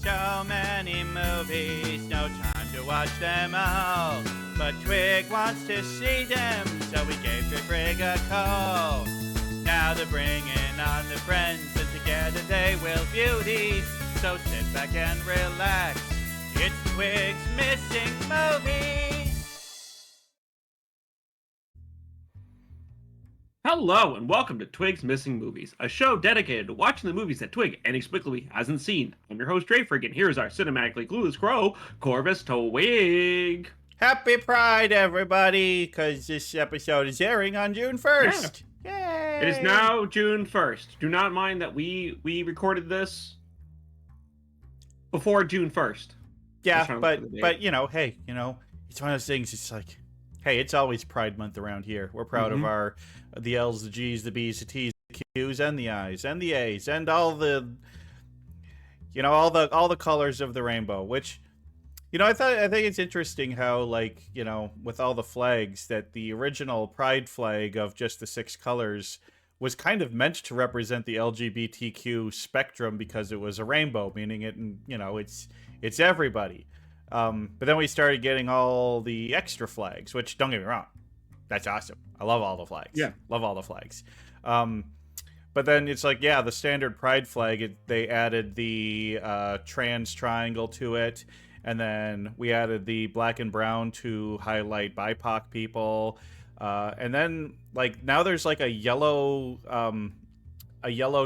So many movies, no time to watch them all. But Twig wants to see them, so we gave Twig a call. Now they're bringing on the friends, and together they will view these. So sit back and relax. It's Twig's Missing Movies. Hello and welcome to Twig's Missing Movies, a show dedicated to watching the movies that Twig inexplicably hasn't seen. I'm your host Drayfrig, and here's our cinematically clueless crow, Corvus Twig. Happy Pride, everybody, because this episode is airing on June 1st. Yeah. Yay! It is now June 1st. Do not mind that we recorded this before June 1st. Yeah, but you know, hey, you know, it's one of those things. It's like, hey, it's always Pride Month around here. We're proud of the L's, the G's, the B's, the T's, the Q's, and the I's, and the A's, and all the, you know, all the colors of the rainbow. Which, you know, I think it's interesting how, like, you know, with all the flags, that the original Pride flag of just the 6 colors was kind of meant to represent the LGBTQ spectrum because it was a rainbow, meaning it, you know, it's everybody. But then we started getting all the extra flags, which, don't get me wrong, that's awesome. I love all the flags. Yeah. Love all the flags. But then it's like, yeah, the standard Pride flag, they added the trans triangle to it. And then we added the black and brown to highlight BIPOC people. And then, like, now there's like a yellow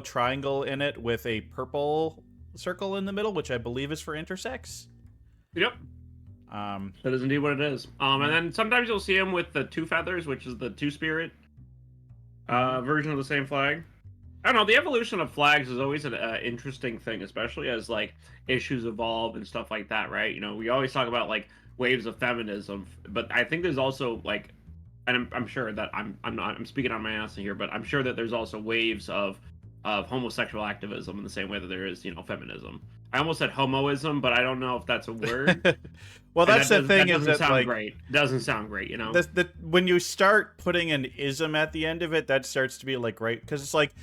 triangle in it with a purple circle in the middle, which I believe is for intersex. Yep. That is indeed what it is. And then sometimes you'll see them with the 2 feathers, which is the 2-spirit version of the same flag. I don't know, the evolution of flags is always an interesting thing, especially as, like, issues evolve and stuff like that, right? You know, we always talk about, like, waves of feminism, but I think there's also, like, and I'm sure that I'm speaking on my ass here, but I'm sure that there's also waves of homosexual activism in the same way that there is, you know, feminism. I almost said homoism, but I don't know if that's a word. Well, that's the thing, is that, like, great. Doesn't sound great, you know. When you start putting an ism at the end of it, that starts to be like great, because it's like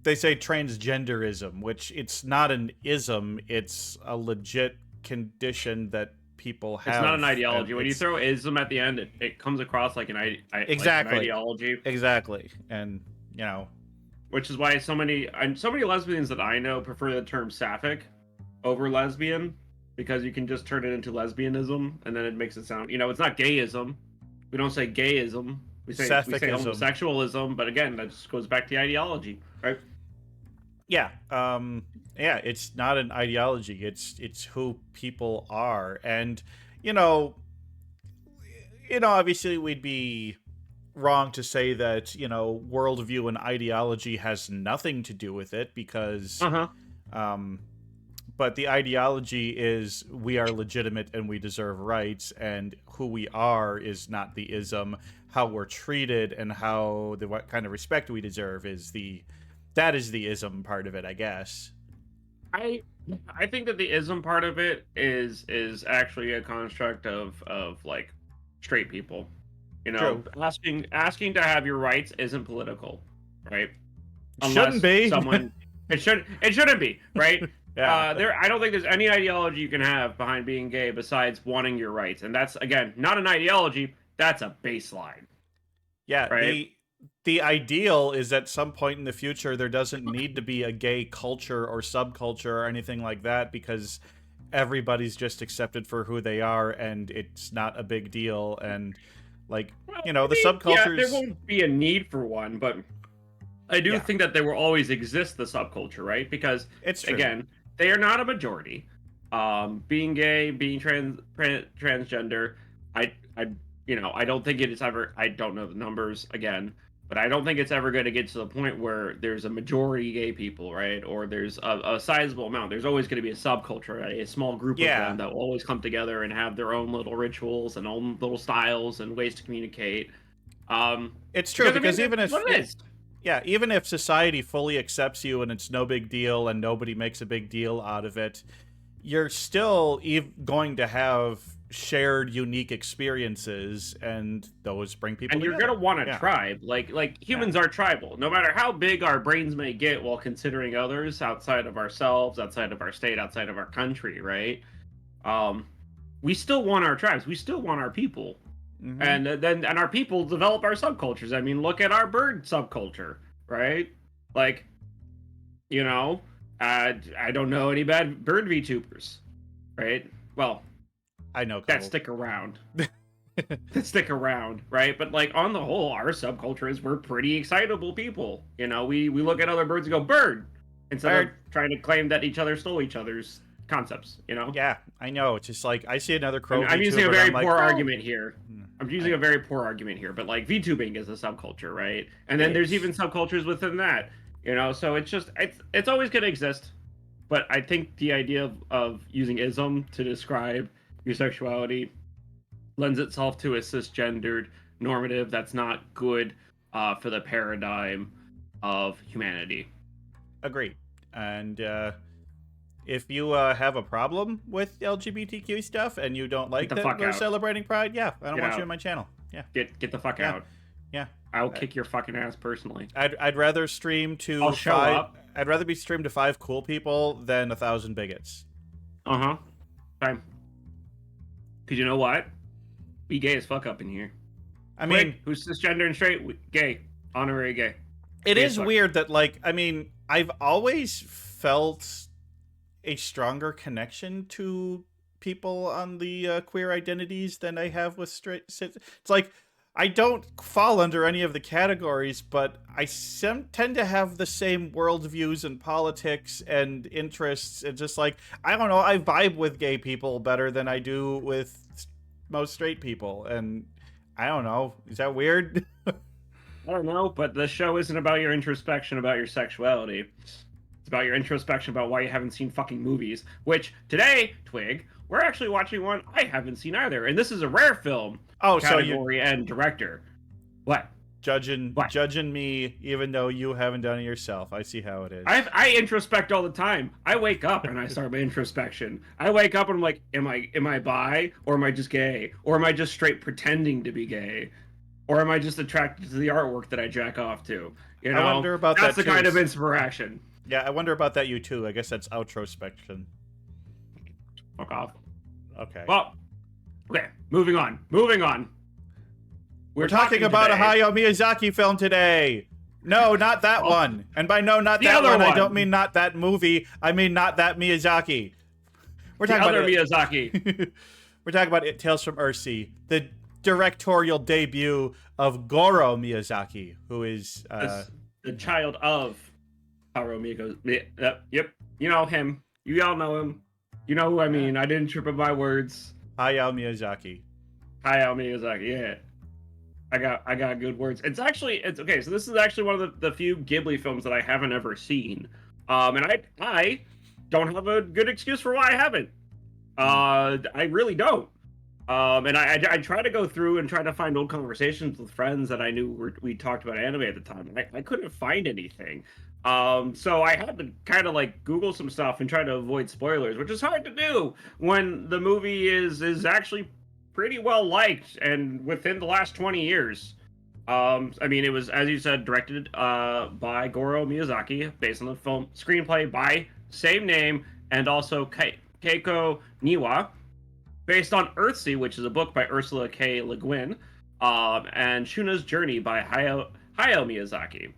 they say transgenderism, which it's not an ism, it's a legit condition that people have. It's not an ideology. When you throw ism at the end, it comes across like exactly like an ideology. Exactly, and you know, which is why so many lesbians that I know prefer the term sapphic over lesbian, because you can just turn it into lesbianism, and then it makes it sound, you know, it's not gayism. We don't say gayism. We say homosexualism, but again, that just goes back to the ideology, right? Yeah. Yeah, it's not an ideology. It's who people are. And, you know, obviously we'd be wrong to say that, you know, worldview and ideology has nothing to do with it, because but the ideology is we are legitimate and we deserve rights, and who we are is not the ism. How we're treated and what kind of respect we deserve is that is the ism part of it, I guess. I think that the ism part of it is actually a construct of like straight people. You know, true. Asking to have your rights isn't political, right? Shouldn't be. It shouldn't be, right? Yeah. I don't think there's any ideology you can have behind being gay besides wanting your rights, and that's, again, not an ideology. That's a baseline. Yeah, right? The ideal is at some point in the future there doesn't need to be a gay culture or subculture or anything like that, because everybody's just accepted for who they are and it's not a big deal. And, like, you know, the subcultures... Yeah, there won't be a need for one, but I do think that there will always exist the subculture, right? Because, it's true. Again, they are not a majority. Being gay, being transgender, I don't think it is ever... I don't know the numbers, again, but I don't think it's ever going to get to the point where there's a majority gay people, right? Or there's a sizable amount. There's always going to be a subculture, right? A small group of them that will always come together and have their own little rituals and own little styles and ways to communicate. It's true, because even if... What it is. Yeah, even if society fully accepts you and it's no big deal and nobody makes a big deal out of it, you're still going to have shared unique experiences, and those bring people and together. You're gonna want a tribe. Like humans are tribal. No matter how big our brains may get while considering others outside of ourselves, outside of our state, outside of our country, right? We still want our tribes. We still want our people. And our people develop our subcultures. I mean, look at our bird subculture, right? Like, you know, I don't know any bad bird VTubers, right? Well, I know that stick around. That stick around, right? But like on the whole, our subculture is we're pretty excitable people. You know, we look at other birds and go bird instead of trying to claim that each other stole each other's concepts. You know? Yeah, I know. It's just like I see another crow. I'm using a very poor argument here. I'm using a very poor argument here, but like VTubing is a subculture, right? And then there's even subcultures within that. You know, so it's always going to exist. But I think the idea of using ism to describe your sexuality lends itself to a cisgendered normative that's not good for the paradigm of humanity. Agreed. And if you have a problem with LGBTQ stuff and you don't like that we're celebrating Pride, yeah, I don't want you on my channel. Yeah, get the fuck out. Yeah, I'll kick your fucking ass personally. I'd rather stream to I'll show up. I'd rather be streamed to 5 cool people than 1,000 bigots. Fine. Because you know what? Be gay as fuck up in here. I mean, who's cisgender and straight? Gay. Honorary gay. It is weird that, like, I mean, I've always felt a stronger connection to people on the queer identities than I have with straight. It's like, I don't fall under any of the categories, but I tend to have the same worldviews and politics and interests. And just like, I don't know, I vibe with gay people better than I do with most straight people. And I don't know, is that weird? I don't know, but the show isn't about your introspection about your sexuality. It's about your introspection about why you haven't seen fucking movies. Which, today, Twig, we're actually watching one I haven't seen either. And this is a rare film. Oh, category and director. What? Judging me, even though you haven't done it yourself. I see how it is. I introspect all the time. I wake up and I start my introspection. I wake up and I'm like, am I bi, or am I just gay, or am I just straight pretending to be gay, or am I just attracted to the artwork that I jack off to? You know, I wonder about that's that the kind of inspiration. Yeah, I wonder about that you too. I guess that's outrospection. Fuck off. Okay. Well, okay. Moving on. We're talking about today. A Hayao Miyazaki film today. No, not that one. And by no, not that one, I don't mean not that movie. I mean not that Miyazaki. We're talking about Miyazaki. We're talking about Tales from Earthsea, the directorial debut of Goro Miyazaki, who is the child of Goro Miyazaki. Yep, you know him. You all know him. You know who I mean. I didn't trip up my words. Hayao Miyazaki. Yeah. I got good words. It's okay. So this is actually one of the few Ghibli films that I haven't ever seen. And I don't have a good excuse for why I haven't. I really don't. And I try to go through and try to find old conversations with friends that I knew we talked about anime at the time. I couldn't find anything. So I had to kind of like Google some stuff and try to avoid spoilers, which is hard to do when the movie is actually pretty well liked and within the last 20 years. I mean, it was, as you said, directed by Goro Miyazaki, based on the film screenplay by same name, and also Keiko Niwa, based on Earthsea, which is a book by Ursula K. Le Guin, and Shuna's Journey by Hayao Miyazaki.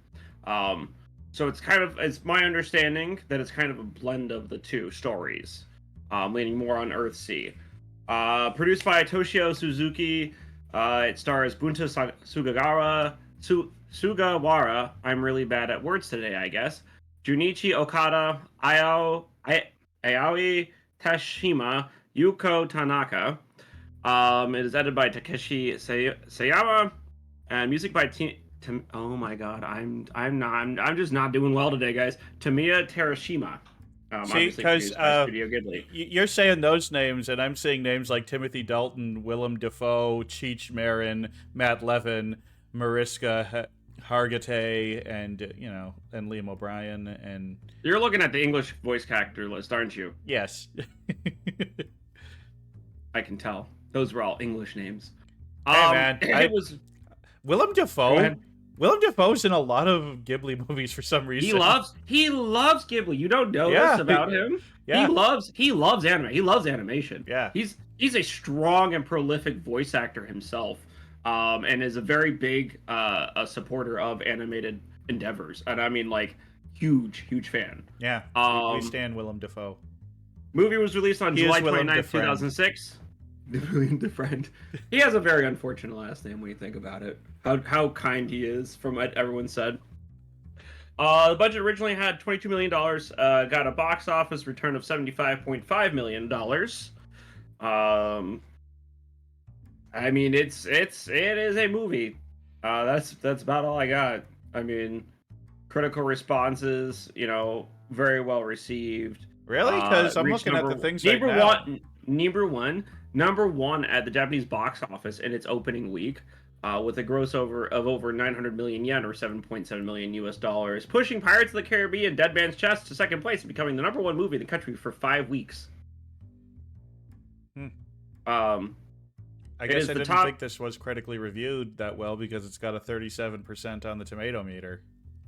So it's my understanding that it's kind of a blend of the two stories, leaning more on Earthsea. Produced by Toshio Suzuki, it stars Bunta Sugawara. I'm really bad at words today, I guess. Junichi Okada, Aoi Tashima, Yuko Tanaka. It is edited by Takeshi Sayama, and music by oh my god, I'm just not doing well today, guys. Tamiya Terashima. See, because you're saying those names, and I'm seeing names like Timothy Dalton, Willem Dafoe, Cheech Marin, Matt Levin, Mariska Hargitay, and and Liam O'Brien, and you're looking at the English voice actor list, aren't you? Yes. I can tell. Those were all English names. Hey man, It was. Willem Go Dafoe. ahead. Willem Dafoe's in a lot of Ghibli movies for some He reason. loves Ghibli. You don't know this Yeah, about him. yeah, He loves anime. He loves animation. yeah. He's a strong and prolific voice actor himself, and is a very big a supporter of animated endeavors. And I mean, like, huge fan. Yeah, we stand Willem Dafoe. Movie was released on He July is Willem 29th, Dafoe. 2006. William DeFriend. He has a very unfortunate last name when you think about it. How kind he is, from what everyone said. The budget originally had $22 million. Got a box office return of $75.5 million. I mean, it is a movie. That's about all I got. I mean, critical responses, very well received. Really? Because I'm looking at the things right now. Number one at the Japanese box office in its opening week, with a gross of over 900 million yen, or 7.7 million US dollars, pushing Pirates of the Caribbean: Dead Man's Chest to second place and becoming the number one movie in the country for 5 weeks. I guess I didn't think this was critically reviewed that well, because it's got a 37% on the tomato meter.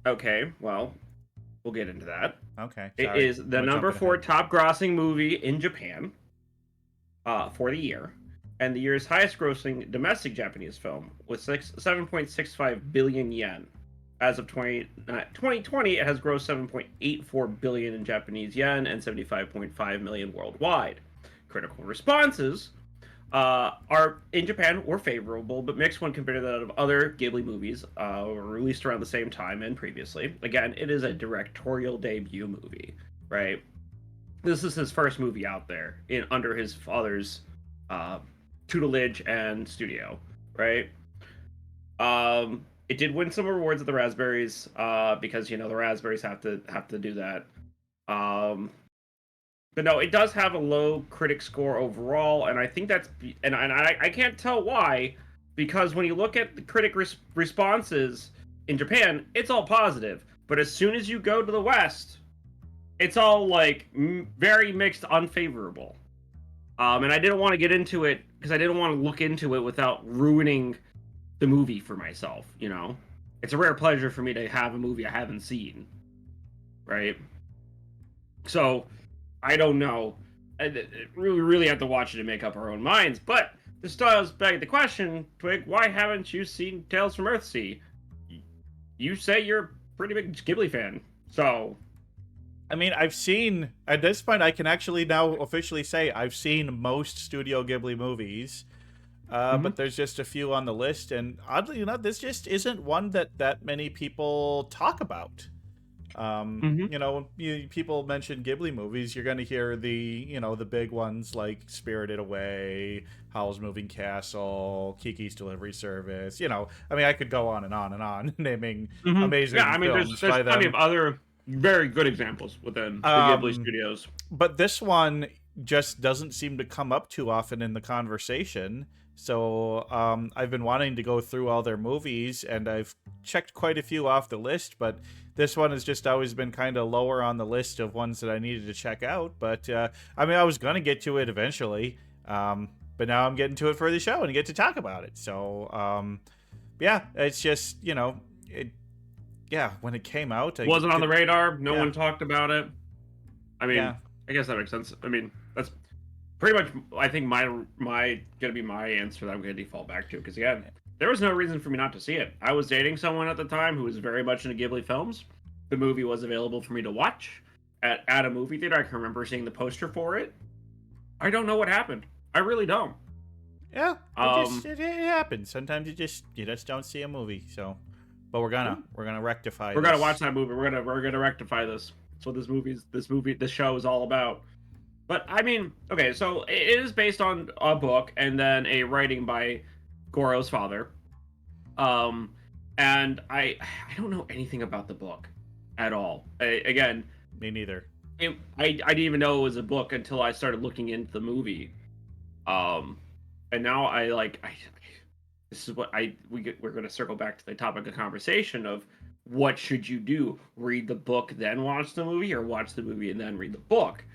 Okay, well, we'll get into that. Okay. Sorry. It is the number 4 top grossing movie in Japan for the year, and the year's highest grossing domestic Japanese film, with 7.65 billion yen. As of 2020, it has grossed 7.84 billion in Japanese yen and 75.5 million worldwide. Critical responses are in Japan were favorable, but mixed when compared to that of other Ghibli movies released around the same time and previously. Again, it is a directorial debut movie, right? This is his first movie out there under his father's tutelage and studio, right? It did win some awards at the Raspberries because the Raspberries have to do that. But no, it does have a low critic score overall, and I think that's and I can't tell why, because when you look at the critic responses in Japan, it's all positive, but as soon as you go to the West, it's all like very mixed, unfavorable. And I didn't want to get into it because I didn't want to look into it without ruining the movie for myself. It's a rare pleasure for me to have a movie I haven't seen, right? So I don't know. We really have to watch it to make up our own minds. But this does beg the question, Twig, why haven't you seen Tales from Earthsea? You say you're a pretty big Ghibli fan, so... I mean, I've seen... At this point, I can actually now officially say I've seen most Studio Ghibli movies. But there's just a few on the list, and oddly enough, this just isn't one that many people talk about. People mention Ghibli movies, you're going to hear the big ones like Spirited Away, Howl's Moving Castle, Kiki's Delivery Service. I could go on and on and on naming amazing films. There's plenty of other very good examples within the Ghibli studios. But this one just doesn't seem to come up too often in the conversation. So I've been wanting to go through all their movies, and I've checked quite a few off the list, but this one has just always been kind of lower on the list of ones that I needed to check out. But I was going to get to it eventually, but now I'm getting to it for the show and get to talk about it. So yeah, it's just, when it came out, it wasn't on the radar. No one talked about it. I guess that makes sense. That's pretty much, I think, gonna be my answer that I'm gonna default back to, because again, there was no reason for me not to see it. I was dating someone at the time who was very much into Ghibli films. The movie was available for me to watch at a movie theater. I can remember seeing the poster for it. I don't know what happened. I really don't. Yeah, it happens. Sometimes you just don't see a movie. So, but we're gonna rectify. We're gonna watch that movie. We're gonna rectify this. That's what this show is all about. But okay, so it is based on a book and then a writing by Goro's father. And I don't know anything about the book at all. Again, me neither. I didn't even know it was a book until I started looking into the movie. And now this is what we're going to circle back to the topic of conversation of what should you do? Read the book then watch the movie, or watch the movie and then read the book?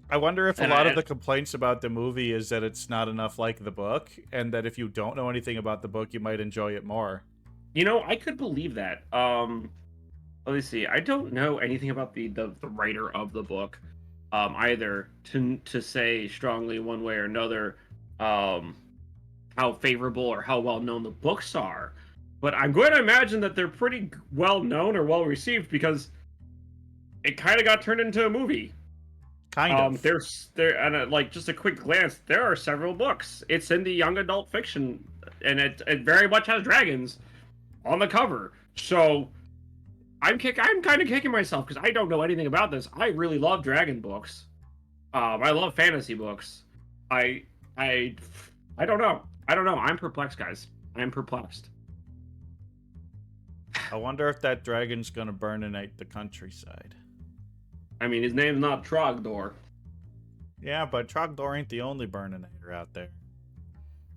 I wonder if a And lot of the complaints about the movie is that it's not enough like the book, and that if you don't know anything about the book, you might enjoy it more. I could believe that. Let me see. I don't know anything about the writer of the book, either to say strongly one way or another, how favorable or how well known the books are. But I'm going to imagine that they're pretty well known or well received because it kind of got turned into a movie. Kind of. And like just a quick glance, there are several books. It's in the young adult fiction, and it very much has dragons on the cover. So I'm kind of kicking myself because I don't know anything about this. I really love dragon books. I love fantasy books. I I I don't know. I don't know. I'm perplexed, guys. I'm perplexed. I wonder if that dragon's gonna burninate the countryside. I mean, his name's not Trogdor. Yeah, but Trogdor ain't the only burninator out there.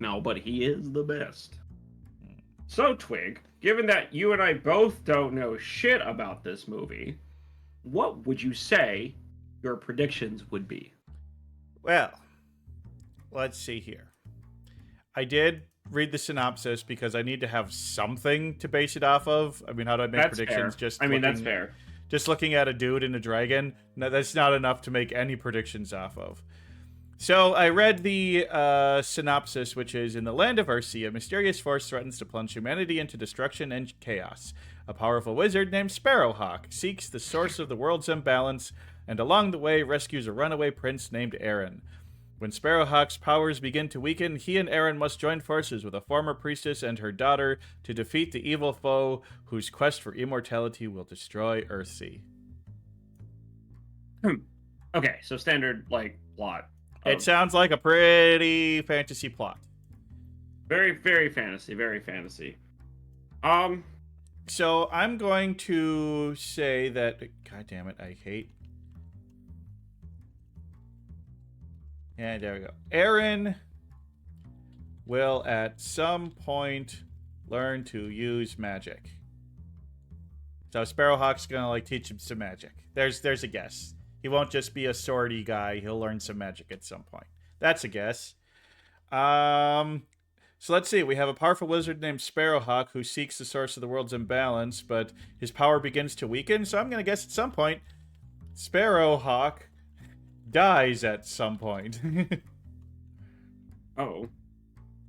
No, but he is the best. So, Twig, given that you and I both don't know shit about this movie, what would you say your predictions would be? Well, let's see here. I did read the synopsis because I need to have something to base it off of. I mean, how do I make That's predictions? fair. That's fair. Just looking at a dude and a dragon, no, that's not enough to make any predictions off of. So I read the synopsis, which is, in the land of Earthsea, a mysterious force threatens to plunge humanity into destruction and chaos. A powerful wizard named Sparrowhawk seeks the source of the world's imbalance, and along the way rescues a runaway prince named Aaron. When Sparrowhawk's powers begin to weaken, he and Aaron must join forces with a former priestess and her daughter to defeat the evil foe whose quest for immortality will destroy Earthsea. Okay, so standard, like, plot. It sounds like a pretty fantasy plot. Very, very fantasy, very fantasy. So I'm going to say that... God damn it, I hate... Yeah, there we go. Aaron will at some point learn to use magic. So Sparrowhawk's gonna like teach him some magic. There's a guess. He won't just be a swordy guy. He'll learn some magic at some point. That's a guess. So let's see. We have a powerful wizard named Sparrowhawk who seeks the source of the world's imbalance, but his power begins to weaken. So I'm gonna guess at some point, Sparrowhawk dies at some point. Oh,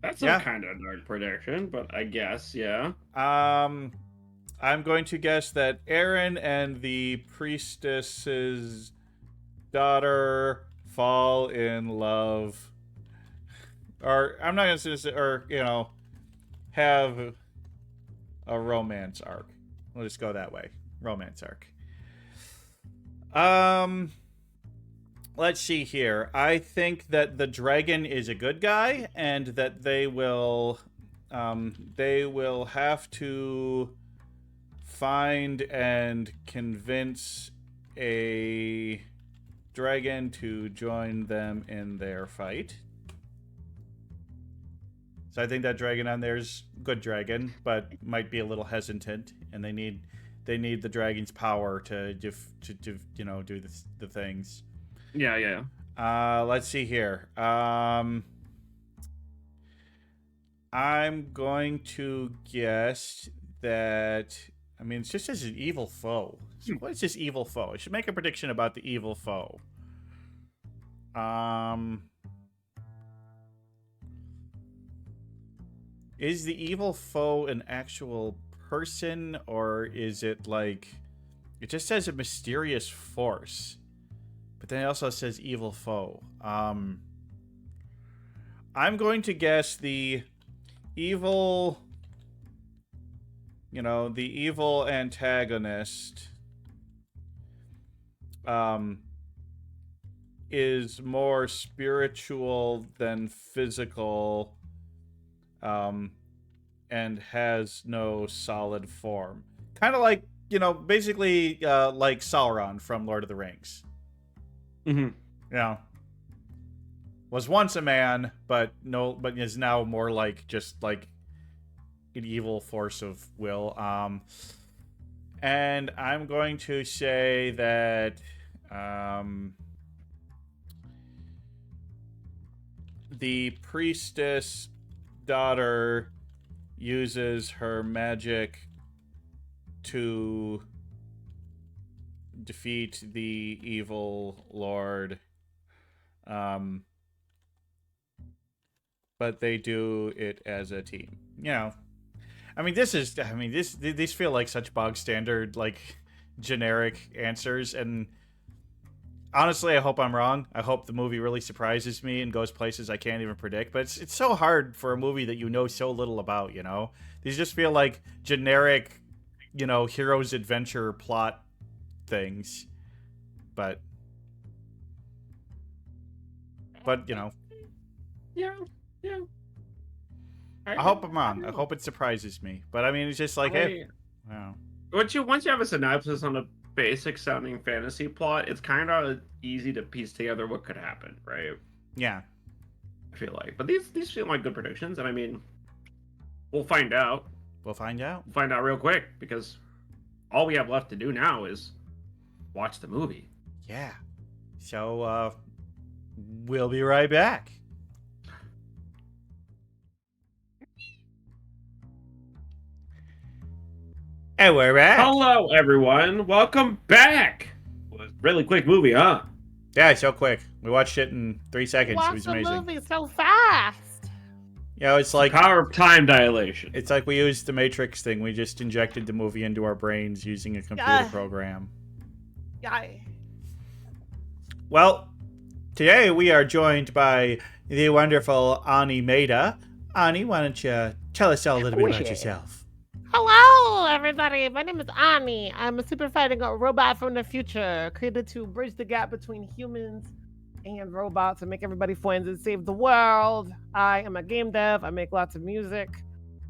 that's a kind of dark prediction, but I guess, yeah. I'm going to guess that Aaron and the priestess's daughter fall in love, or I'm not gonna say, or have a romance arc. We'll just go that way, romance arc. Let's see here. I think that the dragon is a good guy, and that they will have to find and convince a dragon to join them in their fight. So I think that dragon on there's good dragon, but might be a little hesitant, and they need the dragon's power to do the things. Yeah. Let's see here. I'm going to guess that... I mean, it's just as an evil foe. So what is this evil foe? I should make a prediction about the evil foe. Is the evil foe an actual person, or is it like... It just says a mysterious force. But then it also says evil foe. I'm going to guess the evil... the evil antagonist is more spiritual than physical, and has no solid form. Kind of like, basically like Sauron from Lord of the Rings. Mm-hmm. Was once a man, but is now more like just like an evil force of will. And I'm going to say that the priestess daughter uses her magic to defeat the evil lord. But they do it as a team. You know, I mean, these feel like such bog standard, like, generic answers, and honestly, I hope I'm wrong. I hope the movie really surprises me and goes places I can't even predict, but it's so hard for a movie that you know so little about, you know? These just feel like generic, you know, hero's adventure plot things. But, you know. Yeah. I hope I'm wrong. I hope it surprises me. But I mean, it's just like, hey, wow. Once you have a synopsis on a basic sounding fantasy plot, it's kind of easy to piece together what could happen, right? Yeah. I feel like, but these feel like good predictions, and I mean, we'll find out. We'll find out. We'll find out real quick because all we have left to do now is watch the movie. Yeah. So we'll be right back. And we're back. Hello, everyone. Welcome back. It was a really quick movie, huh? Yeah, so quick. We watched it in 3 seconds. It was amazing. The movie so fast. You know, it's like power of time dilation. It's like we used the Matrix thing. We just injected the movie into our brains using a computer program. Yeah. Well, today we are joined by the wonderful Ani Meida. Ani, why don't you tell us all a little bit about yourself? Hello, everybody. My name is Ani. I'm a super fighting robot from the future, created to bridge the gap between humans and robots and make everybody friends and save the world. I am a game dev. I make lots of music.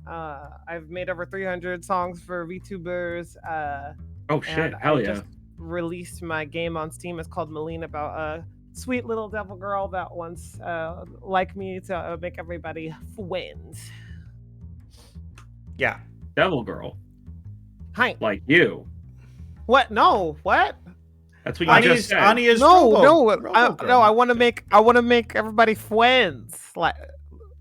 I've made over 300 songs for VTubers. Oh shit! Hell yeah! Just released my game on Steam. It's called Melina, about a sweet little devil girl that wants, like me, to make everybody friends. Yeah. Devil girl. Hi. Like you. What? No. What? That's what you just said. Ani is no. I want to make everybody friends. Like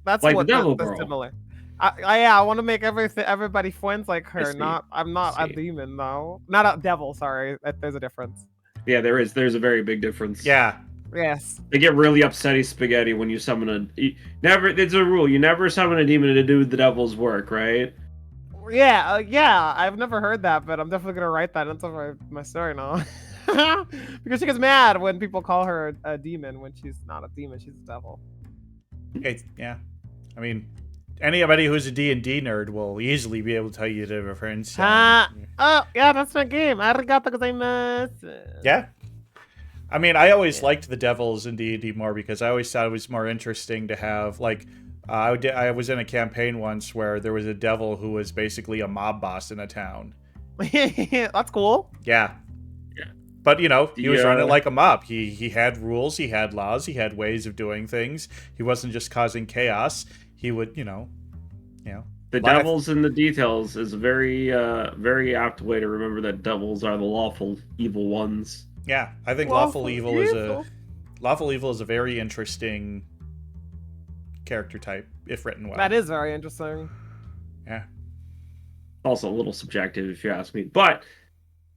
that's like what the devil that's girl. Similar. I want to make everybody friends like her. I'm not a demon though. Not a devil. Sorry, there's a difference. Yeah, there is. There's a very big difference. Yeah. Yes. They get really upsetty spaghetti when you summon never. It's a rule. You never summon a demon to do the devil's work, right? Yeah, yeah. I've never heard that, but I'm definitely gonna write that into my story now. Because she gets mad when people call her a demon when she's not a demon, she's a devil. Yeah. I mean, anybody who's a D&D nerd will easily be able to tell you the difference. Oh, yeah, that's my game. Arigato gozaimasu. Yeah. I mean, I always liked the devils in D&D more because I always thought it was more interesting to have, like, I was in a campaign once where there was a devil who was basically a mob boss in a town. That's cool. Yeah. But, you know, he was running like a mob. He had rules, he had laws, he had ways of doing things. He wasn't just causing chaos. He would, you know. The devils in the details is a very, very apt way to remember that devils are the lawful evil ones. Yeah, I think lawful evil is a very interesting character type if written well. That is very interesting. Yeah. Also a little subjective if you ask me, but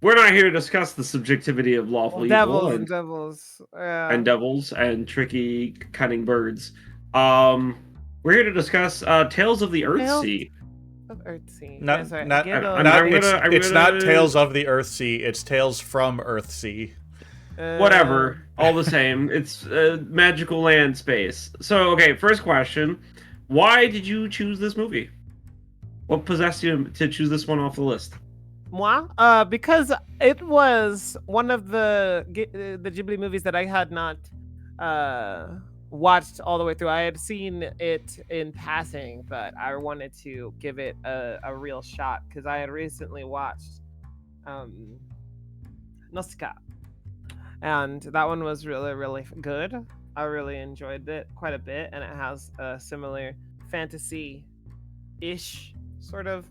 we're not here to discuss the subjectivity of lawful evil and devils and devils and tricky cunning birds. We're here to discuss Tales of the Earthsea. Earthsea. It's not Tales of the Earthsea. It's Tales from Earthsea. Whatever, all the same. It's magical land space. So, okay, first question: why did you choose this movie? What possessed you to choose this one off the list? Moi? Because it was one of the Ghibli movies that I had not watched all the way through. I had seen it in passing, but I wanted to give it a real shot because I had recently watched Nausicaa. And that one was really, really good. I really enjoyed it quite a bit, and it has a similar fantasy-ish sort of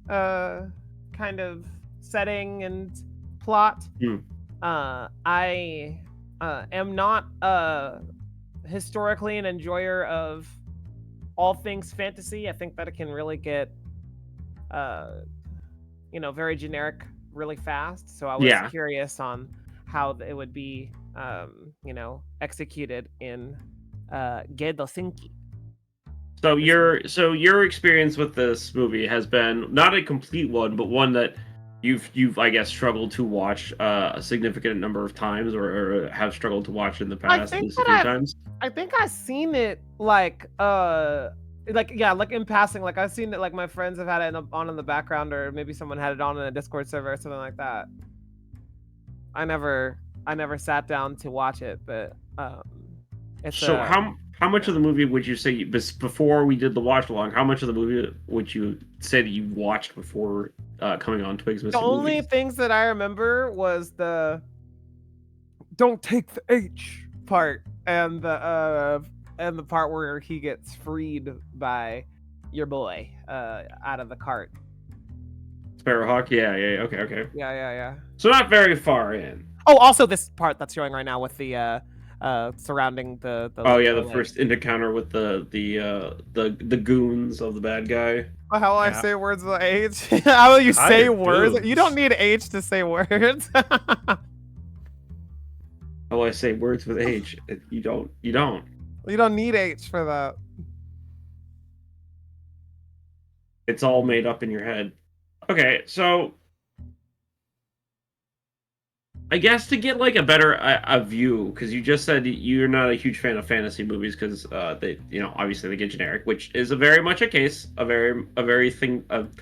kind of setting and plot. I am not a historically an enjoyer of all things fantasy, I think that it can really get, very generic really fast. So I was curious on how it would be, executed in Gedosinki. So your experience with this movie has been not a complete one, but one that you've I guess struggled to watch a significant number of times, or have struggled to watch in the past at least a few times. I think I've seen it like in passing. Like I've seen it, like my friends have had it on in the background, or maybe someone had it on in a Discord server or something like that. I never sat down to watch it, but it's so how much of the movie would you say, before we did the watch along, how much of the movie would you say that you watched before coming on Twigs Missing The only Movies? things that I remember was the "don't take the H" part, and the part where he gets freed by your boy out of the cart. Sparrowhawk? Yeah, okay. Yeah. So not very far in. Oh, also this part that's showing right now with the surrounding the the first encounter with the goons of the bad guy. How will I say words with H? How will you say words? Goons. You don't need H to say words. How will I say words with H? You don't. You don't need H for that. It's all made up in your head. Okay, so I guess to get like a better a view, because you just said you're not a huge fan of fantasy movies because they, obviously they get generic, which is very much a case, a very thing of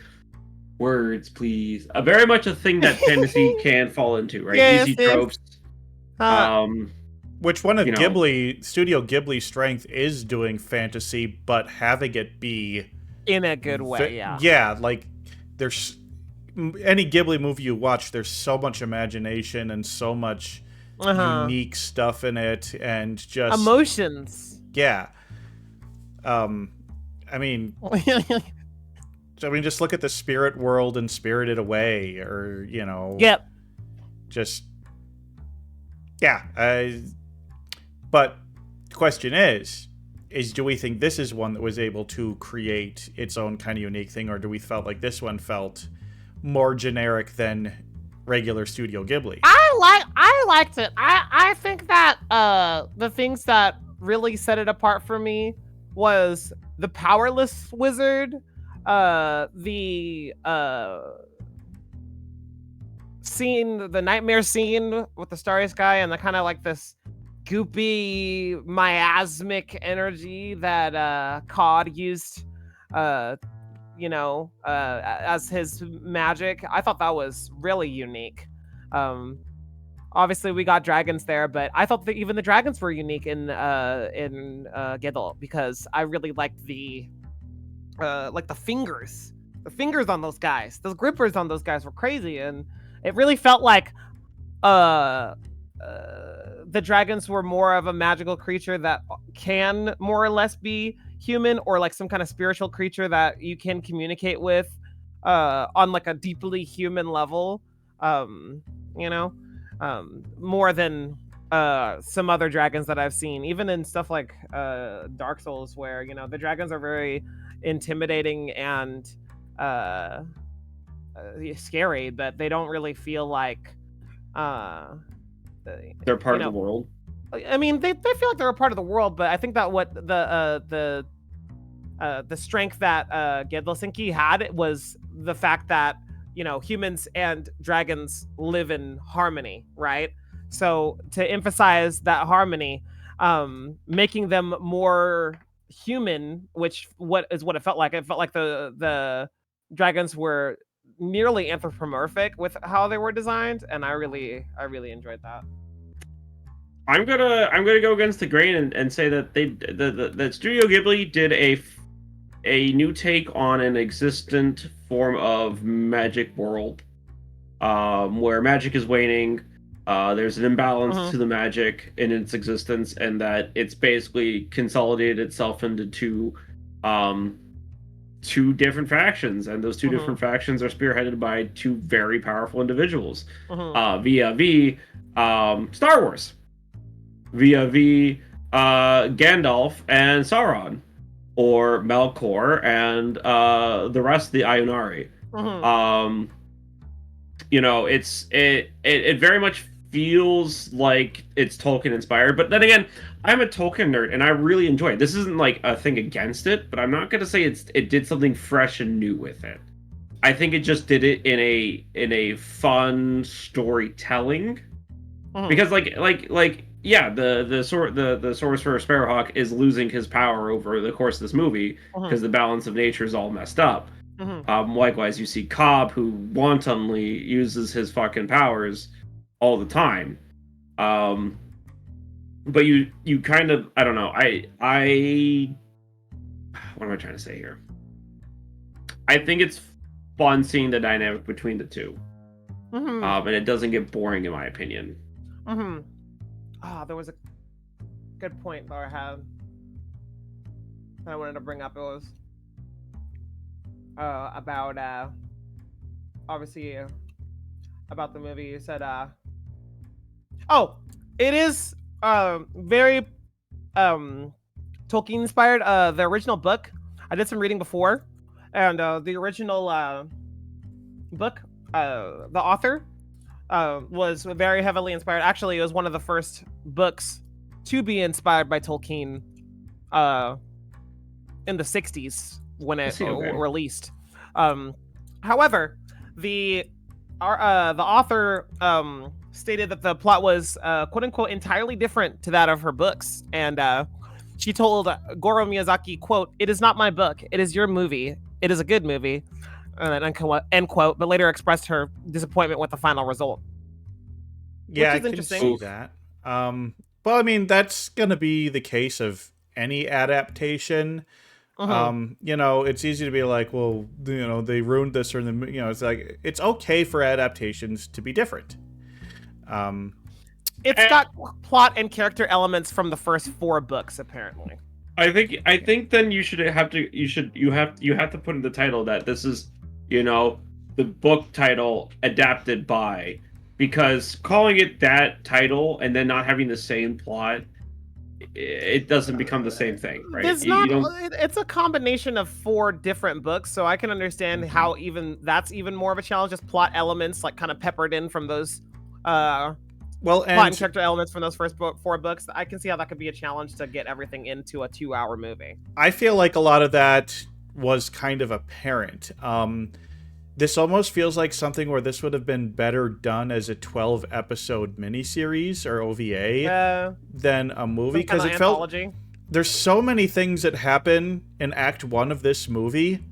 words, please, a very much a thing that fantasy can fall into, right? Yes, easy tropes. Which one of Studio Ghibli's strength is doing fantasy, but having it be in a good way, yeah. Yeah, like there's any Ghibli movie you watch, there's so much imagination and so much unique stuff in it, and just emotions. Yeah. I mean, just look at the Spirit World and Spirited Away, or Yep. Just yeah. But the question is do we think this is one that was able to create its own kind of unique thing, or do we felt like this one felt more generic than regular Studio Ghibli? I liked it. I think that the things that really set it apart for me was the powerless wizard, the scene, the nightmare scene with the starry sky, and the kind of like this goopy miasmic energy that Cod used as his magic. I thought that was really unique. Obviously we got dragons there, but I thought that even the dragons were unique in Gedel, because I really liked the fingers. The fingers on those guys, those grippers on those guys were crazy, and it really felt like the dragons were more of a magical creature that can more or less be human, or like some kind of spiritual creature that you can communicate with on like a deeply human level, more than some other dragons that I've seen, even in stuff like Dark Souls, where the dragons are very intimidating and scary, but they don't really feel like they're part of the world. I mean, they feel like they're a part of the world, but I think that what the strength that Gedosinki had was the fact that humans and dragons live in harmony, right? So to emphasize that harmony, making them more human, what it felt like. It felt like the dragons were nearly anthropomorphic with how they were designed, and I really enjoyed that. I'm gonna go against the grain and say that that Studio Ghibli did a new take on an existent form of magic world, where magic is waning. There's an imbalance to the magic in its existence, and that it's basically consolidated itself into two different factions, and those two different factions are spearheaded by two very powerful individuals, via Star Wars, via Gandalf and Sauron, or Melkor and the rest of the Ionari. Mhm. It very much feels like it's Tolkien inspired, but then again, I'm a Tolkien nerd and I really enjoy it. This isn't like a thing against it, but I'm not gonna say it did something fresh and new with it. I think it just did it in a fun storytelling. Because yeah, the sorcerer Sparrowhawk is losing his power over the course of this movie because the balance of nature is all messed up. Likewise, you see Cobb, who wantonly uses his fucking powers all the time. But you kind of, I don't know. What am I trying to say here? I think it's fun seeing the dynamic between the two, and it doesn't get boring, in my opinion. There was a good point that I had that I wanted to bring up. It was about obviously about the movie. You said it is very Tolkien inspired. The original book, I did some reading before, and the original book, the author was very heavily inspired. Actually, it was one of the first books to be inspired by Tolkien in the 60s when it released. However, the author stated that the plot was quote unquote entirely different to that of her books, and she told Goro Miyazaki, quote, "It is not my book, it is your movie. It is a good movie," end quote, but later expressed her disappointment with the final result. Yeah, I can see that. Well, I mean, that's gonna be the case of any adaptation. It's easy to be like, well, they ruined this, or it's like, it's okay for adaptations to be different. It's got plot and character elements from the first 4 books, apparently. I think then you have to put in the title that this is, the book title adapted by, because calling it that title and then not having the same plot, it doesn't become the same thing, right? It's a combination of 4 different books, so I can understand how that's even more of a challenge. Just plot elements like kind of peppered in from those plot and character elements from those first 4 books. I can see how that could be a challenge to get everything into a 2-hour movie. I feel like a lot of that was kind of apparent. This almost feels like something where this would have been better done as a 12-episode miniseries or OVA than a movie, because it felt there's so many things that happen in Act 1 of this movie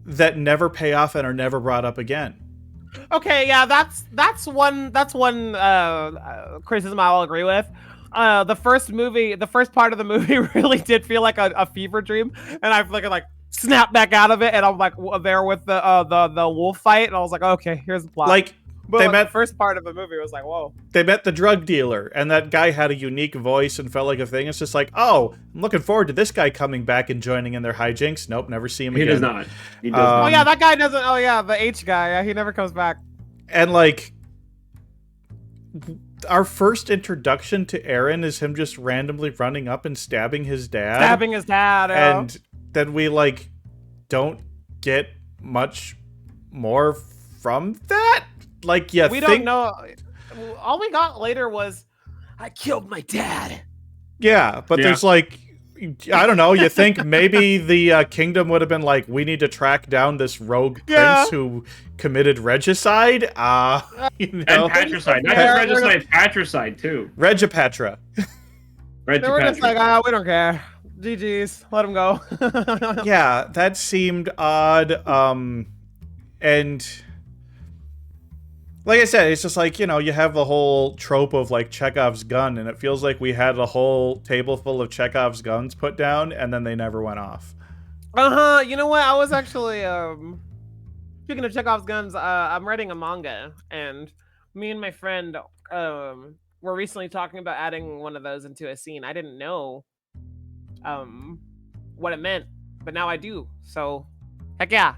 that never pay off and are never brought up again. Okay, yeah, that's one criticism I'll agree with. The first part of the movie really did feel like a fever dream, and I like snap back out of it, and I'm like there with the wolf fight, and I was like, okay, here's the plot. Like, the first part of the movie was like, whoa. They met the drug dealer, and that guy had a unique voice and felt like a thing. It's just like, oh, I'm looking forward to this guy coming back and joining in their hijinks. Nope, never see him again. He does not. Oh yeah, that guy doesn't. Oh yeah, the H guy. Yeah, he never comes back. And like, our first introduction to Aaron is him just randomly running up and stabbing his dad. And then we like don't get much more from that. Like, yeah, we don't know. All we got later was, I killed my dad. Yeah, but there's like, I don't know. You think maybe the kingdom would have been like, we need to track down this rogue prince who committed regicide. And patricide, not just regicide, patricide too. Regipatra. They were just like, we don't care. GG's, let him go. Yeah, that seemed odd. And like I said, it's just like, you have the whole trope of like Chekhov's gun, and it feels like we had a whole table full of Chekhov's guns put down, and then they never went off. You know what? I was actually speaking of Chekhov's guns, I'm writing a manga, and me and my friend were recently talking about adding one of those into a scene. I didn't know what it meant, but now I do. So heck yeah,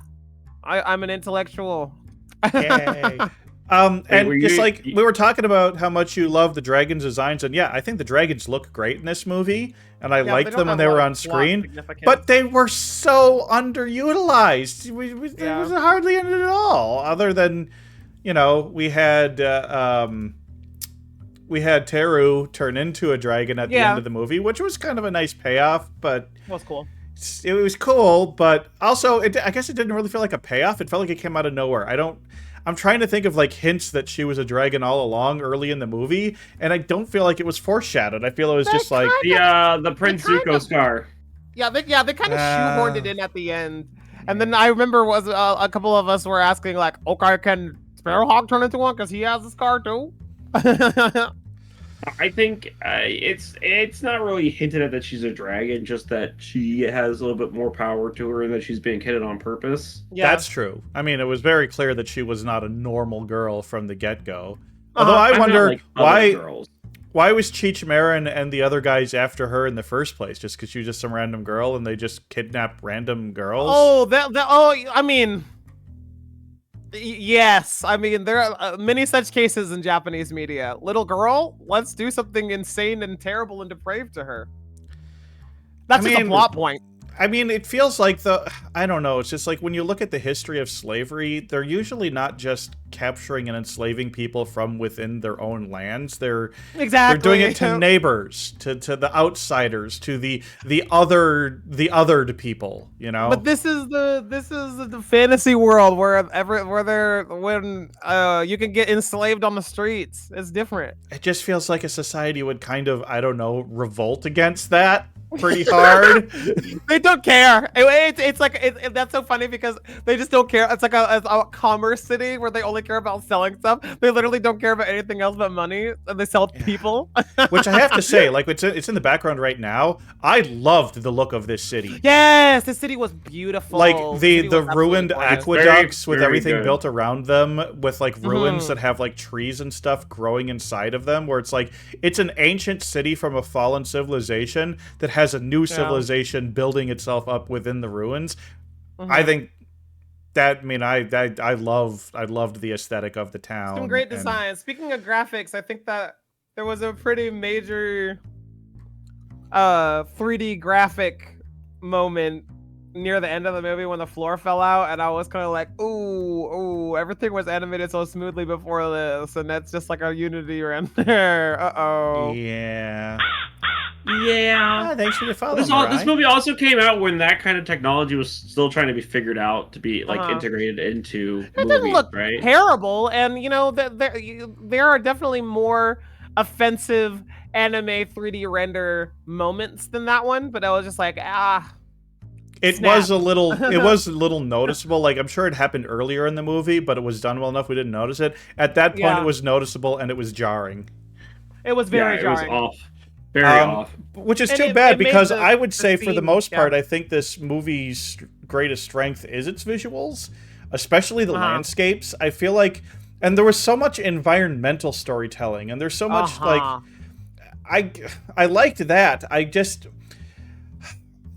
I'm an intellectual. Yay. And just like we were talking about how much you love the dragons' designs, and yeah, I think the dragons look great in this movie, and I liked them when they were on screen. But they were so underutilized. There was hardly any at all, other than, you know, we had Teru turn into a dragon at the end of the movie, which was kind of a nice payoff, but it was cool. It was cool, but also I guess it didn't really feel like a payoff. It felt like it came out of nowhere. I'm trying to think of like hints that she was a dragon all along early in the movie, and I don't feel like it was foreshadowed. I feel it was just like the Prince Zuko scar. Yeah, they kind of shoehorned it in at the end, and then I remember a couple of us were asking like, okay, can Sparrowhawk turn into one because he has a scar too? I think it's not really hinted at that she's a dragon, just that she has a little bit more power to her and that she's being hidden on purpose. Yeah, that's true. I mean, it was very clear that she was not a normal girl from the get-go. Although I wonder why was Cheech Marin and the other guys after her in the first place? Just because she was just some random girl and they just kidnapped random girls? I mean... Yes, I mean, there are many such cases in Japanese media. Little girl, let's do something insane and terrible and depraved to her. That's just a plot point. I mean, it feels like I don't know, it's just like when you look at the history of slavery, they're usually not just capturing and enslaving people from within their own lands. They're doing it to neighbors, to the outsiders, to the othered people, you know? But this is the fantasy world where you can get enslaved on the streets. It's different. It just feels like a society would kind of, I don't know, revolt against that pretty hard. They don't care. It's like that's so funny because they just don't care. It's like a commerce city where they only care about selling stuff. They literally don't care about anything else but money, and they sell people. Which I have to say, like it's in the background right now. I loved the look of this city. Yes, the city was beautiful. Like the ruined aqueducts with everything built around them, with like ruins that have like trees and stuff growing inside of them, where it's like it's an ancient city from a fallen civilization that has a new civilization building itself up within the ruins. I think that, I mean, I loved the aesthetic of the town. Some great design. Speaking of graphics, I think that there was a pretty major 3D graphic moment near the end of the movie when the floor fell out, and I was kind of like, ooh, everything was animated so smoothly before this, and that's just like a Unity render. Yeah. Thanks for the follow. This movie also came out when that kind of technology was still trying to be figured out to be like integrated into it movies, didn't look right? terrible, and you know there are definitely more offensive anime 3D render moments than that one, but I was just like, It was a little noticeable. Like, I'm sure it happened earlier in the movie, but it was done well enough we didn't notice it. At that point, it was noticeable and it was jarring. It was very jarring. It was off. Very off. Which is too bad, because I would say for the most part, I think this movie's greatest strength is its visuals, especially the landscapes. I feel like, and there was so much environmental storytelling, and there's so much like, I liked that.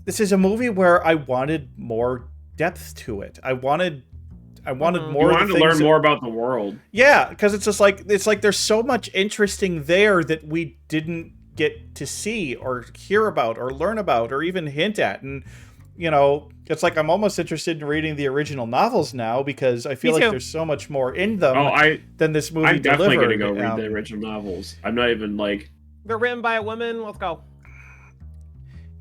This is a movie where I wanted more depth to it. I wanted more. You wanted to learn more about the world. Yeah, because it's like there's so much interesting there that we didn't get to see or hear about or learn about or even hint at. And you know, it's like I'm almost interested in reading the original novels now, because I feel like there's so much more in them than this movie I'm definitely delivered. Gonna go read the original novels. I'm not even like, they're written by a woman. Let's go.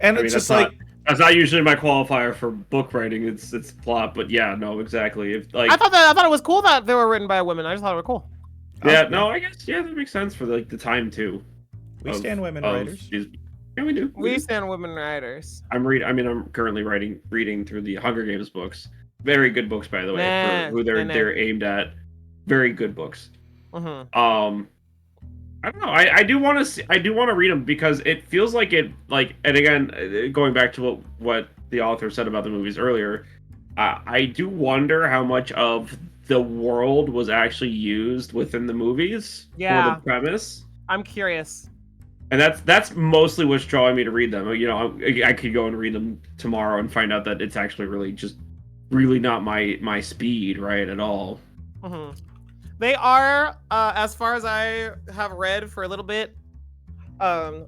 And it's just like, that's not usually my qualifier for book writing. It's plot, but yeah, no, exactly. If like, I thought it was cool that they were written by a women. I just thought it was cool. Yeah, no, I guess that makes sense for like the time too. We stand women writers. Yeah, we do. We stand women writers. I'm currently reading through the Hunger Games books. Very good books, by the way, for who they're aimed at. Very good books. I don't know. I do want to read them, because it feels like it, like, and again, going back to what the author said about the movies earlier, I do wonder how much of the world was actually used within the movies for the premise. I'm curious. And that's mostly what's drawing me to read them. You know, I could go and read them tomorrow and find out that it's actually really not my speed, right, at all. They are, as far as I have read for a little bit, very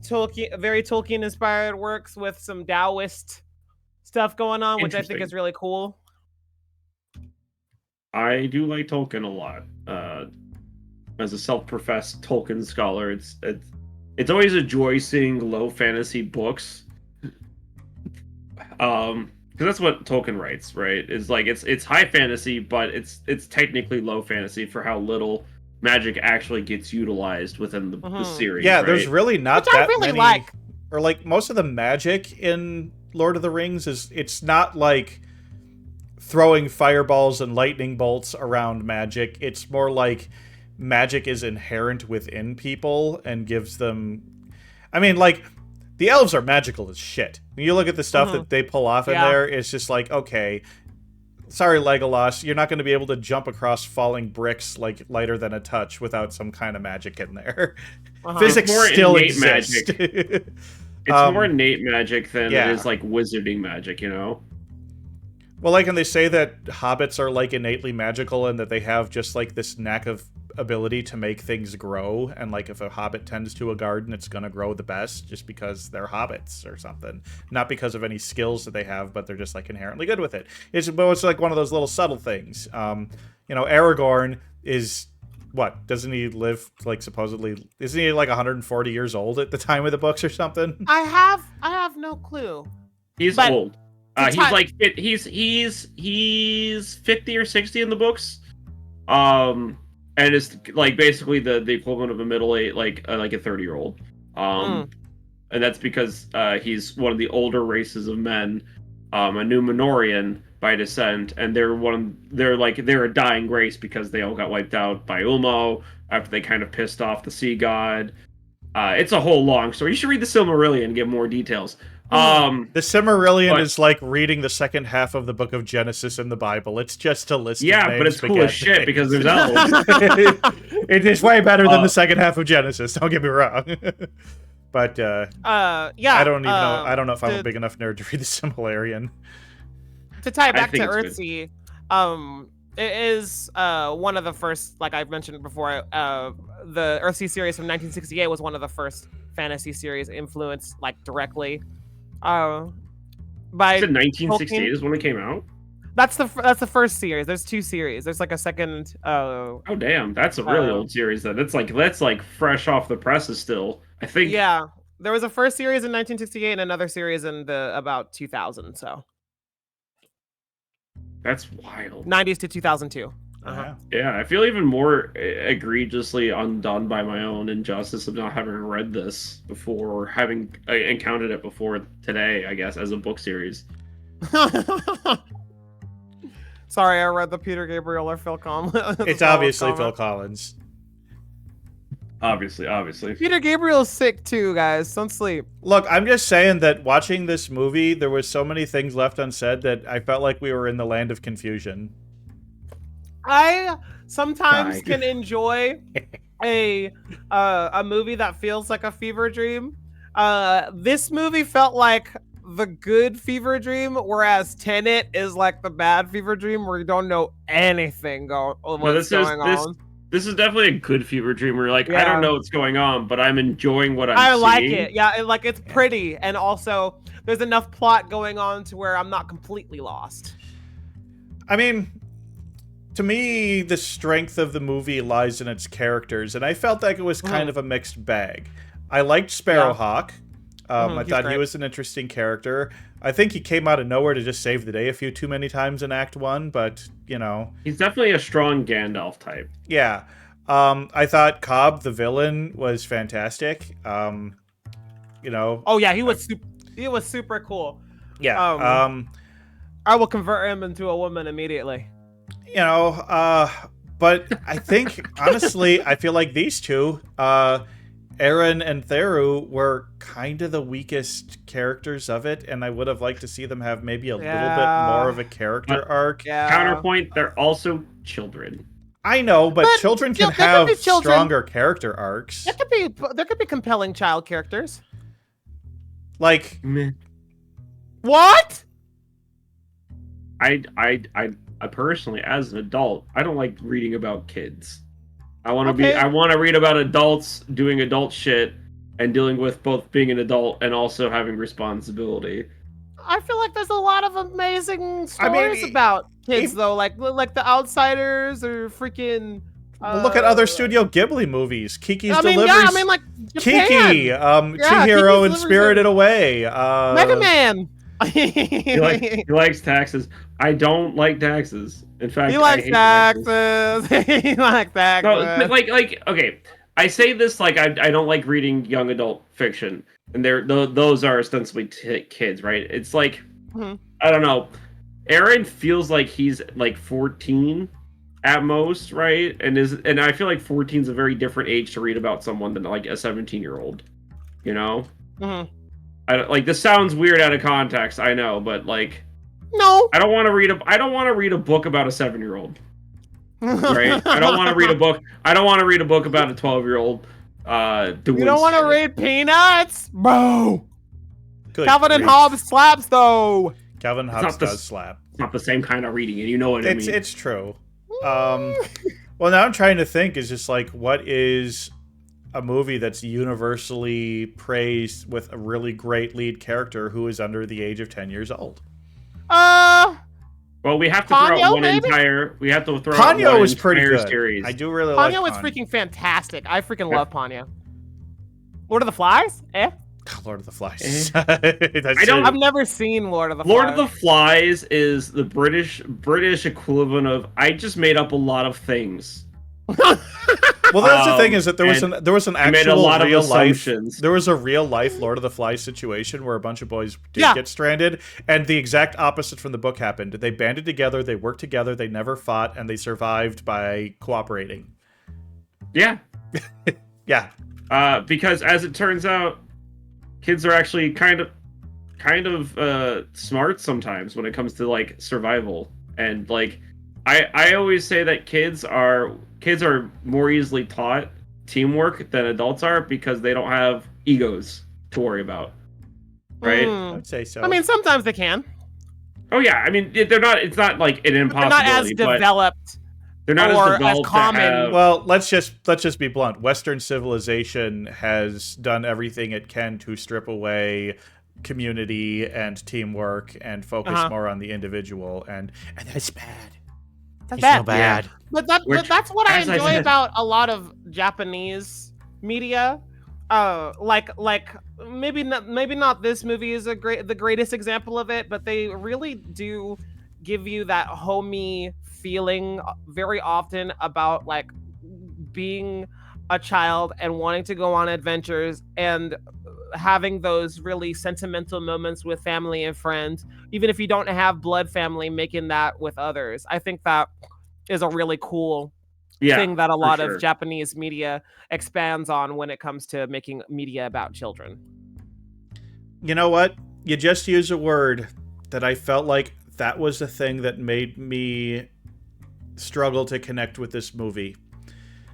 Tolkien-inspired works with some Taoist stuff going on, which I think is really cool. I do like Tolkien a lot. As a self-professed Tolkien scholar, it's always a joy seeing low fantasy books. Because that's what Tolkien writes, right? Is like it's high fantasy, but it's technically low fantasy for how little magic actually gets utilized within the series. Yeah, right? there's really not Which that I really many. like. Or like most of the magic in Lord of the Rings it's not like throwing fireballs and lightning bolts around magic. It's more like magic is inherent within people and gives them. I mean, like, the elves are magical as shit. When you look at the stuff that they pull off in there, it's just like, okay, sorry, Legolas, you're not going to be able to jump across falling bricks like lighter than a touch without some kind of magic in there. Physics still exists. Magic. It's more innate magic than it is like wizarding magic, you know? Well, like, and they say that hobbits are like innately magical and that they have just like this knack of ability to make things grow, and like if a hobbit tends to a garden, it's gonna grow the best just because they're hobbits or something, not because of any skills that they have, but they're just like inherently good with it. It's like one of those little subtle things. Aragorn is what, doesn't he live like supposedly, isn't he like 140 years old at the time of the books or something? I have no clue. He's old. He's 50 or 60 in the books. And it's like basically the equivalent of a middle age, like a 30-year-old. And that's because he's one of the older races of men, a Númenorian by descent, and they're a dying race because they all got wiped out by Ulmo after they kind of pissed off the sea god. It's a whole long story. You should read the Silmarillion and get more details. The Silmarillion is like reading the second half of the book of Genesis in the Bible. It's just a list of names. But it's cool as shit because there's elves. It is way better than the second half of Genesis, don't get me wrong. But I don't even know. I don't know if I'm a big enough nerd to read the Silmarillion. To tie back to Earthsea, it is one of the first, like I've mentioned before, the Earthsea series from 1968 was one of the first fantasy series influenced like directly by 1968 is when it came out. That's the first series. There's two series. There's like a second. Oh damn, that's a really old series. That's like fresh off the presses still. I think. Yeah, there was a first series in 1968 and another series in the about 2000. So that's wild. 90s to 2002. Yeah, I feel even more egregiously undone by my own injustice of not having read this before, or having encountered it before today, I guess, as a book series. Sorry, I read the Peter Gabriel or Phil Collins. It's obviously Phil Collins. Obviously. Peter Gabriel's sick too, guys. Don't sleep. Look, I'm just saying that watching this movie, there was so many things left unsaid that I felt like we were in the land of confusion. I sometimes can enjoy a movie that feels like a fever dream. This movie felt like the good fever dream, whereas Tenet is like the bad fever dream where you don't know anything going on. This is definitely a good fever dream where you're like, I don't know what's going on, but I'm enjoying what I'm seeing. I like it. Yeah, it's pretty, and also there's enough plot going on to where I'm not completely lost. I mean, to me, the strength of the movie lies in its characters, and I felt like it was kind of a mixed bag. I liked Sparrowhawk. I thought he was an interesting character. I think he came out of nowhere to just save the day a few too many times in Act 1, but, you know. He's definitely a strong Gandalf type. Yeah. I thought Cobb, the villain, was fantastic. You know. Oh, yeah, he was super cool. Yeah. I will convert him into a woman immediately. You know, but I think, honestly, I feel like these two, Aaron and Theru, were kind of the weakest characters of it, and I would have liked to see them have maybe a little bit more of a character arc. Counterpoint, they're also children. I know, but children can have stronger character arcs. There could be compelling child characters. Like, what? I I personally, as an adult, I don't like reading about kids. I want to Okay. I want to read about adults doing adult shit and dealing with both being an adult and also having responsibility. I feel like there's a lot of amazing stories about kids, though, like The Outsiders or freaking. Well, look at other Studio Ghibli movies. Kiki's Delivers. Yeah, I mean, like Japan. Kiki, Chihiro and Spirited Away. Mega Man. He likes taxes. I don't like taxes. In fact, he likes taxes. He likes taxes. No, like, okay. I say this like I don't like reading young adult fiction, and those are ostensibly kids, right? It's like I don't know. Aaron feels like he's like 14 at most, right? And I feel like 14 is a very different age to read about someone than like a 17-year-old. You know? Like this sounds weird out of context, I know, but like, no, I don't want to read a book about a 7-year-old. Right? I don't want to read a book. I don't want to read a book about a 12-year-old. You don't want to read Peanuts, bro. Good Calvin and Hobbes slaps though. Calvin and Hobbes does slap. It's not the same kind of reading, and you know what I mean. It's true. Well, now I'm trying to think. Is just like what is a movie that's universally praised with a really great lead character who is under the age of 10 years old? Well, we have to throw out one entire. We have to throw out one Ponyo is pretty good. Series. I do really like Ponyo. Is freaking fantastic. I freaking love Ponyo. Lord of the Flies? Lord of the Flies. I've never seen Lord of the Flies. Lord of the Flies is the British equivalent of I just made up a lot of things. Well, that's the thing is that there was an actual real life. There was a real life Lord of the Flies situation where a bunch of boys did get stranded, and the exact opposite from the book happened. They banded together, they worked together, they never fought, and they survived by cooperating. Yeah, yeah. Because as it turns out, kids are actually kind of smart sometimes when it comes to like survival, and like I always say that kids are more easily taught teamwork than adults are because they don't have egos to worry about, right? I would say so. I mean, sometimes they can. Oh yeah, I mean they're not. It's not like an impossibility. They're not as developed. They're not as developed. As common. Well, let's just be blunt. Western civilization has done everything it can to strip away community and teamwork and focus more on the individual, and that's bad. That's bad. So bad. Yeah. But that's what I enjoy about a lot of Japanese media. Like maybe not this movie is the greatest example of it, but they really do give you that homey feeling very often about like being a child and wanting to go on adventures and having those really sentimental moments with family and friends, even if you don't have blood family, making that with others. I think that is a really cool thing that a lot of Japanese media expands on when it comes to making media about children. You know what? You just used a word that I felt like that was the thing that made me struggle to connect with this movie.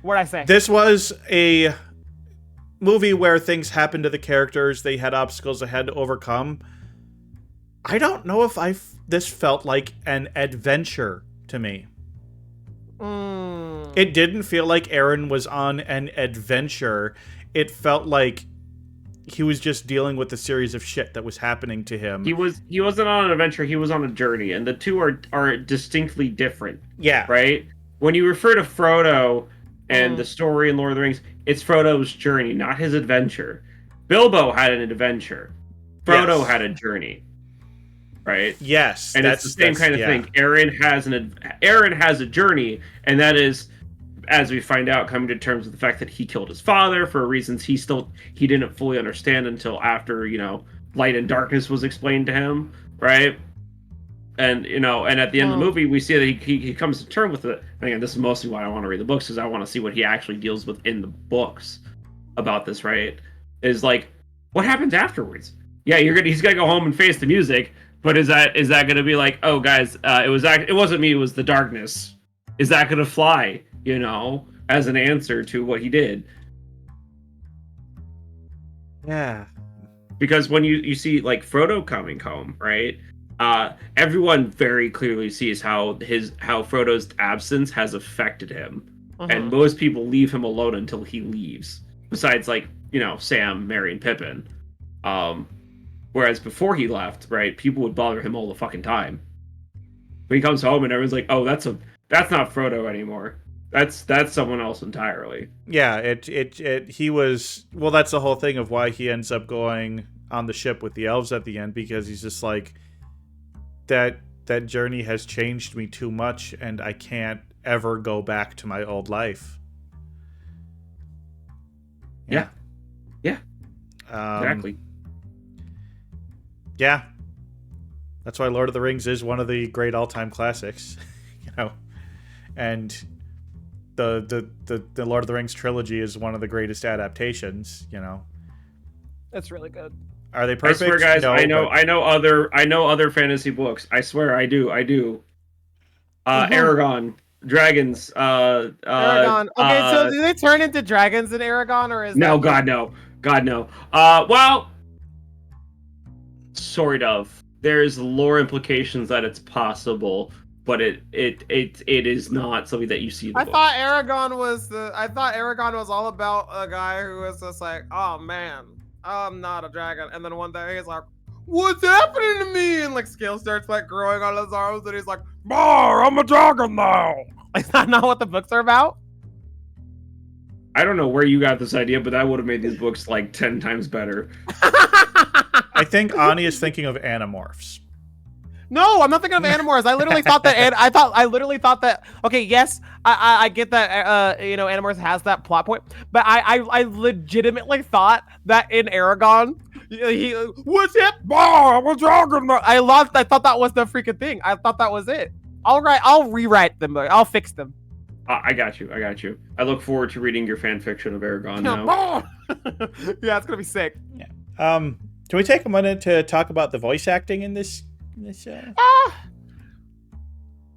What'd I say? This was a movie where things happened to the characters. They had obstacles they had to overcome. I don't know if this felt like an adventure to me. It didn't feel like Aaron was on an adventure. It felt like he was just dealing with a series of shit that was happening to him. He wasn't on an adventure, he was on a journey, and the two are distinctly different. Yeah. Right? When you refer to Frodo and the story in Lord of the Rings, it's Frodo's journey, not his adventure. Bilbo had an adventure. Frodo had a journey. Right? Yes. And it's the same kind of thing. Aaron has a journey, and that is, as we find out, coming to terms with the fact that he killed his father for reasons he didn't fully understand until after, light and darkness was explained to him, right? And and at the end of the movie, we see that he comes to terms with it. And again, this is mostly why I want to read the books, because I want to see what he actually deals with in the books about this, right? Is like, what happens afterwards? Yeah, he's gonna go home and face the music, but is that gonna be like, oh guys, it wasn't me, it was the darkness? Is that gonna fly? As an answer to what he did. Yeah. Because when you see like Frodo coming home, right? everyone very clearly sees how Frodo's absence has affected him, and most people leave him alone until he leaves. Besides, like, Sam, Merry, and Pippin. Whereas before he left, right, people would bother him all the fucking time. When he comes home and everyone's like, "Oh, that's not Frodo anymore. That's someone else entirely." Yeah, he was, well, that's the whole thing of why he ends up going on the ship with the elves at the end, because he's just like, that journey has changed me too much, and I can't ever go back to my old life. Yeah. Exactly. Yeah. That's why Lord of the Rings is one of the great all-time classics, and the Lord of the Rings trilogy is one of the greatest adaptations, That's really good. Are they perfect? I swear, guys, no, I know other fantasy books. I swear, I do. Aragon, dragons. Aragon. Okay, so do they turn into dragons in Aragon, or is no? that God no. Well, sort of. There's lore implications that it's possible, but it is not something that you see in the I book. thought Aragon was all about a guy who was just like, oh man, I'm not a dragon, and then one day he's like, what's happening to me? And like scales starts like growing on his arms, and he's like, I'm a dragon now. Is that not what the books are about? I don't know where you got this idea, but that would have made these books like 10 times better. I think Ani is thinking of Animorphs. No, I'm not thinking of Animorphs. I literally thought that. Okay, yes, I get that. Animorphs has that plot point, but I legitimately thought that in Aragon, he what's it? I'm a dragon. I thought that was the freaking thing. I thought that was it. All right, I'll rewrite them. I'll fix them. I got you. I look forward to reading your fan fiction of Aragon now. Yeah, it's gonna be sick. Yeah. Can we take a minute to talk about the voice acting in this?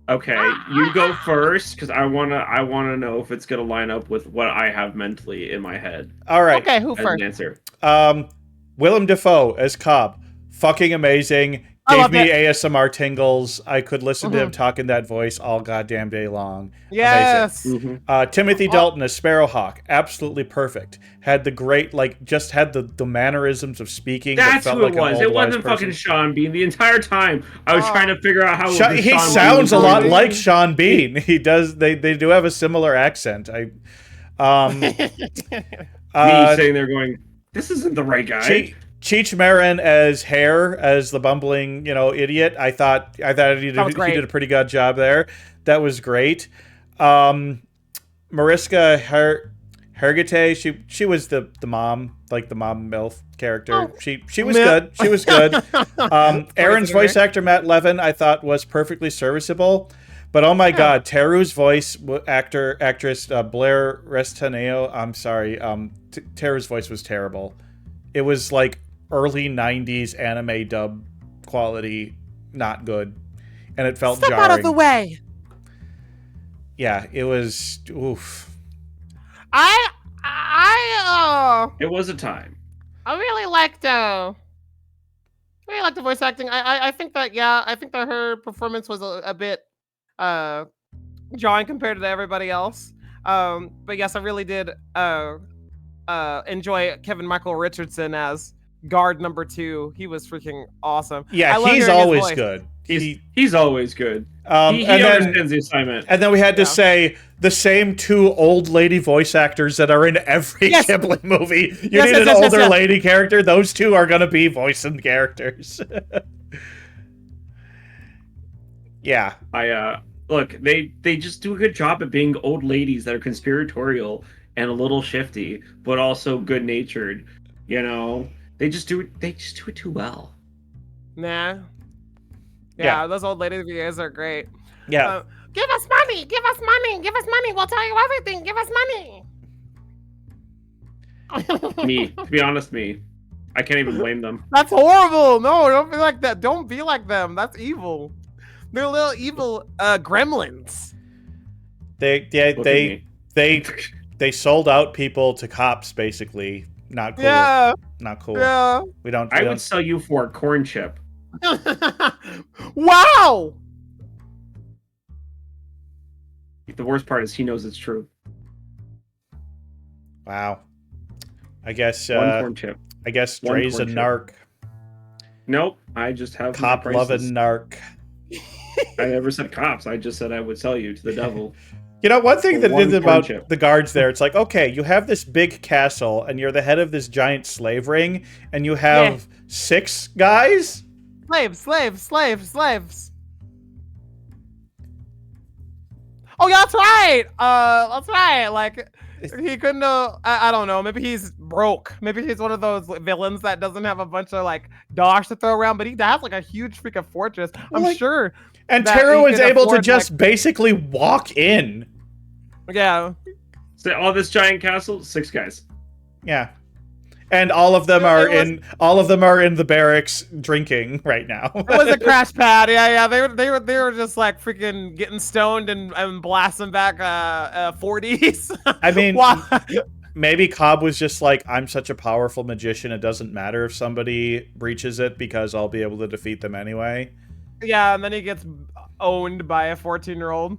Okay, you go first, because I wanna know if it's gonna line up with what I have mentally in my head. All right. Okay, who as first? an answer. Willem Dafoe as Cobb, fucking amazing. Gave me ASMR tingles. I could listen to him talk in that voice all goddamn day long. Yes. Timothy Dalton as Sparrowhawk, absolutely perfect. Had the great, just had the mannerisms of speaking. That's that felt who like it was. It wasn't person. fucking Sean Bean. The entire time I was trying to figure out how he sounds a lot like Sean Bean. He does. They do have a similar accent. Me sitting there going, "This isn't the right guy." Cheech Marin as Hare, as the bumbling, idiot. I thought he did a pretty good job there. That was great. Mariska Hargitay, she was the mom, like the mom MILF character. She was good. She was good. Aaron's voice actor, Matt Levin, I thought was perfectly serviceable. But oh my God, Teru's voice actress Blair Restaneo. I'm sorry. Teru's voice was terrible. It was like early 90s anime dub quality, not good, and it felt jarring. Step out of the way. Yeah, it was. Oof. It was a time. I really liked the voice acting. I think that her performance was a bit jarring compared to everybody else. But yes, I really did enjoy Kevin Michael Richardson as guard number 2. He was freaking awesome. Yeah, he's always good. He's always good. He understands the assignment. And then we had to say the same 2 old lady voice actors that are in every Ghibli movie. You need an older lady character. Those 2 are going to be voicing characters. Yeah. Look, they just do a good job at being old ladies that are conspiratorial and a little shifty, but also good-natured. They just do it too well. Nah. Yeah, those old lady videos are great. Yeah. Give us money! Give us money! Give us money! We'll tell you everything! Give us money! To be honest, I can't even blame them. That's horrible! No, don't be like that. Don't be like them. That's evil. They're little evil gremlins. They sold out people to cops, basically. Not cool. Yeah. Not cool. Yeah. We don't. I would sell you for a corn chip. Wow! The worst part is he knows it's true. Wow. I guess One corn chip. I guess One Dre's a corn chip. narc. Nope, I just have Cop loving narc. I never said cops. I just said I would sell you to the devil. You know, one thing that One is corn about chip. the guards there, it's like, okay, you have this big castle, and you're the head of this giant slave ring, and you have 6 guys? Slaves. Oh, yeah, that's right. That's right. Like, he couldn't. I don't know. Maybe he's broke. Maybe he's one of those villains that doesn't have a bunch of like dosh to throw around, but he has like a huge freaking fortress. Well, I'm sure. And that Taro he is could able to afford, just basically walk in. Yeah. So all this giant castle, 6 guys. Yeah. And all of them are in the barracks drinking right now. It was a crash pad. Yeah. They were just like freaking getting stoned and blasting back 40s. I mean, maybe Cobb was just like, I'm such a powerful magician, it doesn't matter if somebody breaches it because I'll be able to defeat them anyway. Yeah, and then he gets owned by a 14-year-old.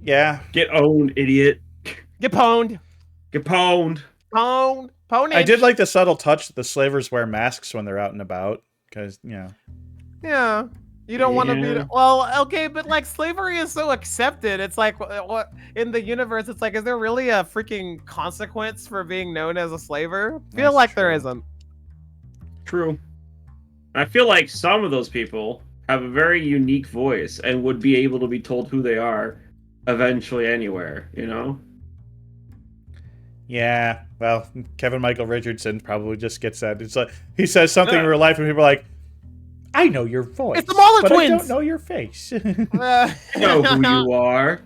Yeah. Get owned, idiot. Get pwned. Get pwned. Pwned. I did like the subtle touch that the slavers wear masks when they're out and about. Because, you know. Yeah. You don't want to be... Well, okay, but like slavery is so accepted. It's like, what in the universe, it's like, is there really a freaking consequence for being known as a slaver? I feel like there isn't. True. I feel like some of those people have a very unique voice and would be able to be told who they are eventually anywhere, you know? Yeah, well, Kevin Michael Richardson probably just gets that. It's like he says something in real life and people are like, I know your voice. It's the Mauler but twins. I don't know your face. I know who you are.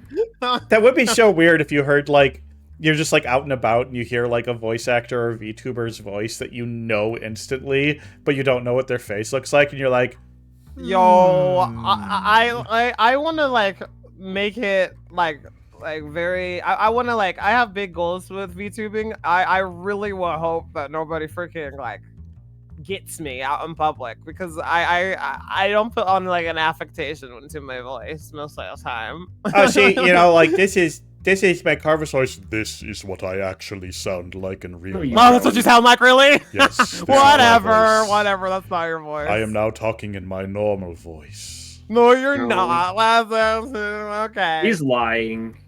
That would be so weird if you heard like you're just like out and about and you hear like a voice actor or VTuber's voice that you know instantly, but you don't know what their face looks like, and you're like, Yo, I want to like make it like very. I want to like. I have big goals with VTubing. I really will hope that nobody freaking like gets me out in public because I don't put on like an affectation into my voice most of the time. oh, see, you know, like this is my Carver's voice. This is what I actually sound like in real life. Oh, that's what you sound like, really? Yes. Whatever. That's not your voice. I am now talking in my normal voice. No, you're not. Okay. He's lying.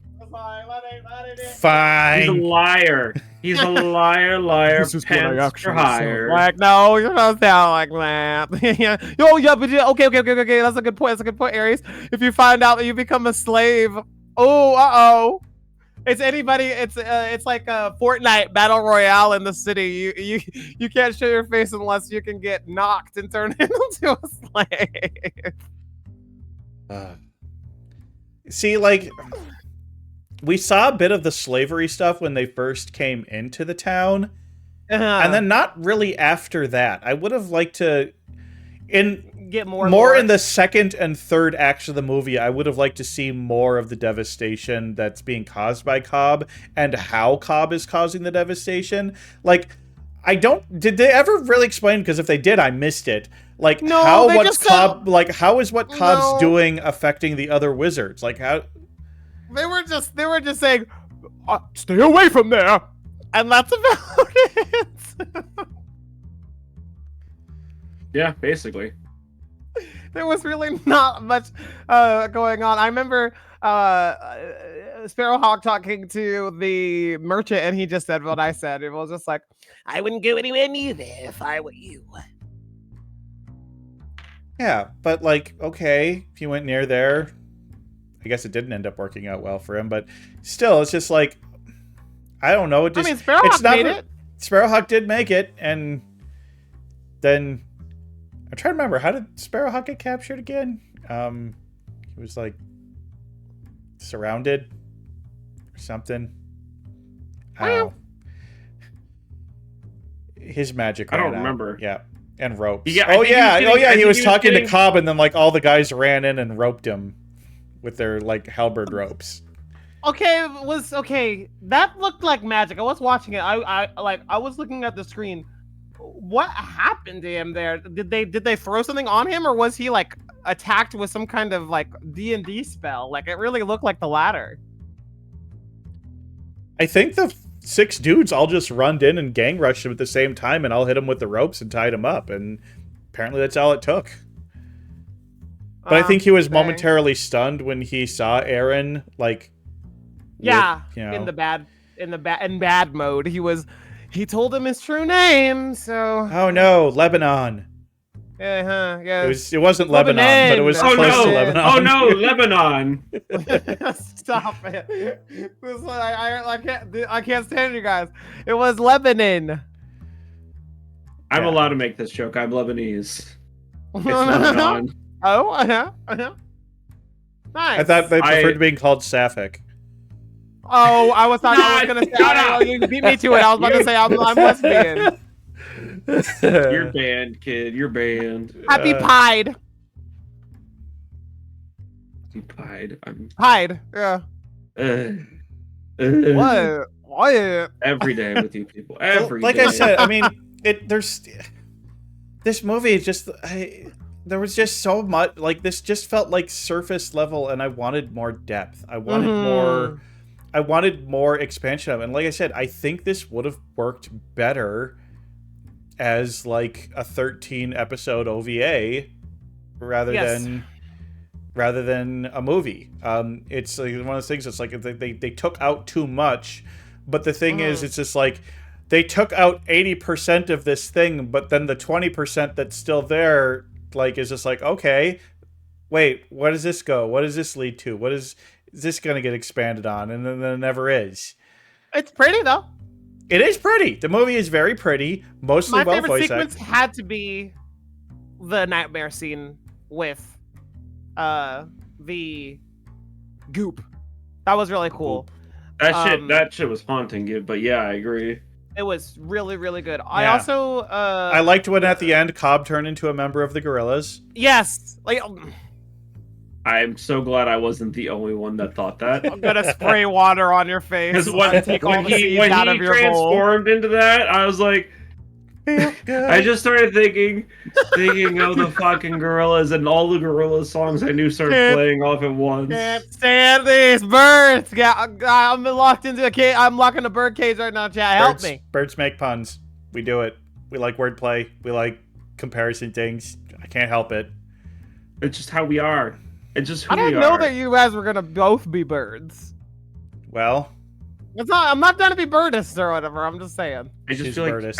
Fine. He's a liar. He's a liar. This is what I Pants actually for hire. like, no, you don't sound like that. Yeah. Yo, but okay. That's a good point, Aries. If you find out that you become a slave, it's anybody. It's like a Fortnite battle royale in the city. You can't show your face unless you can get knocked and turned into a slave. See, like, we saw a bit of the slavery stuff when they first came into the town, and then not really after that. I would have liked to, get more in the second and third acts of the movie. I would have liked to see more of the devastation that's being caused by Cobb and how Cobb is causing the devastation. Like, did they ever really explain? Because if they did, I missed it. Like, no, how is what Cobb's doing affecting the other wizards? Like, how? They were just saying, stay away from there, and that's about it. Yeah, basically. There was really not much going on. I remember Sparrowhawk talking to the merchant, and he just said what I said. It was just like, I wouldn't go anywhere near there if I were you. Yeah, but like, okay, if you went near there, I guess it didn't end up working out well for him, but still, it's just like, I don't know. Sparrowhawk made it. Sparrowhawk did make it, and then I'm trying to remember, how did Sparrowhawk get captured again? He was like surrounded or something. I don't know. His magic. I don't remember. Yeah, and ropes. Yeah, he was talking to Cobb, and then like all the guys ran in and roped him with their like halberd ropes. Okay, that looked like magic. I was watching it. I was looking at the screen. what happened to him there? Did they throw something on him, or was he like attacked with some kind of like D&D spell? Like it really looked like the latter. I think the 6 dudes all just runned in and gang rushed him at the same time, and all hit him with the ropes and tied him up, and apparently that's all it took. But I think he was momentarily stunned when he saw Aaron, like, yeah, with, you know, in bad mode. He told him his true name, so. Oh no, Lebanon. Yeah. It wasn't Lebanon, but it was close to Lebanon. Oh no, Lebanon. Stop it! I can't stand you guys. It was Lebanon. I'm allowed to make this joke. I'm Lebanese. It's Lebanon. Oh, Nice. I thought they preferred being called Sapphic. Oh, I was gonna say. You beat me to it. I was about to say I'm lesbian. You're banned, kid. You're banned. Happy Pied. Pied. Pied. Yeah. What? Every day with you people. Every like day. I said, I mean, there's this movie. There was just so much. Like this, just felt like surface level, and I wanted more depth. I wanted more. I wanted more expansion of it. And like I said, I think this would have worked better as like a 13 episode OVA rather than a movie. It's like one of those things. It's like they took out too much, but the thing is, it's just like they took out 80% of this thing, but then the 20% that's still there, like, is just like, okay, wait, where does this go? What does this lead to? What is this going to get expanded on? And then it never is. It's pretty though. It is pretty. The movie is very pretty. Mostly well voiced. My favorite sequence had to be the nightmare scene with the goop. That was really cool. That shit was haunting you, but yeah, I agree. It was really, really good. I also I liked when at the end Cobb turned into a member of the Gorillas. Yes. Like I'm so glad I wasn't the only one that thought that. I'm gonna spray water on your face. When he transformed into that, I was like, I just started thinking of the fucking Gorillas, and all the Gorillas songs I knew started playing off at once. Can't stand these birds. I'm locked into a cage. I'm locked in a bird cage right now, chat. Help me. Birds make puns. We do it. We like wordplay. We like comparison things. I can't help it. It's just how we are. It's just who we are. I didn't know that you guys were gonna both be birds. Well, I'm not trying to be birdist or whatever. I'm just saying. I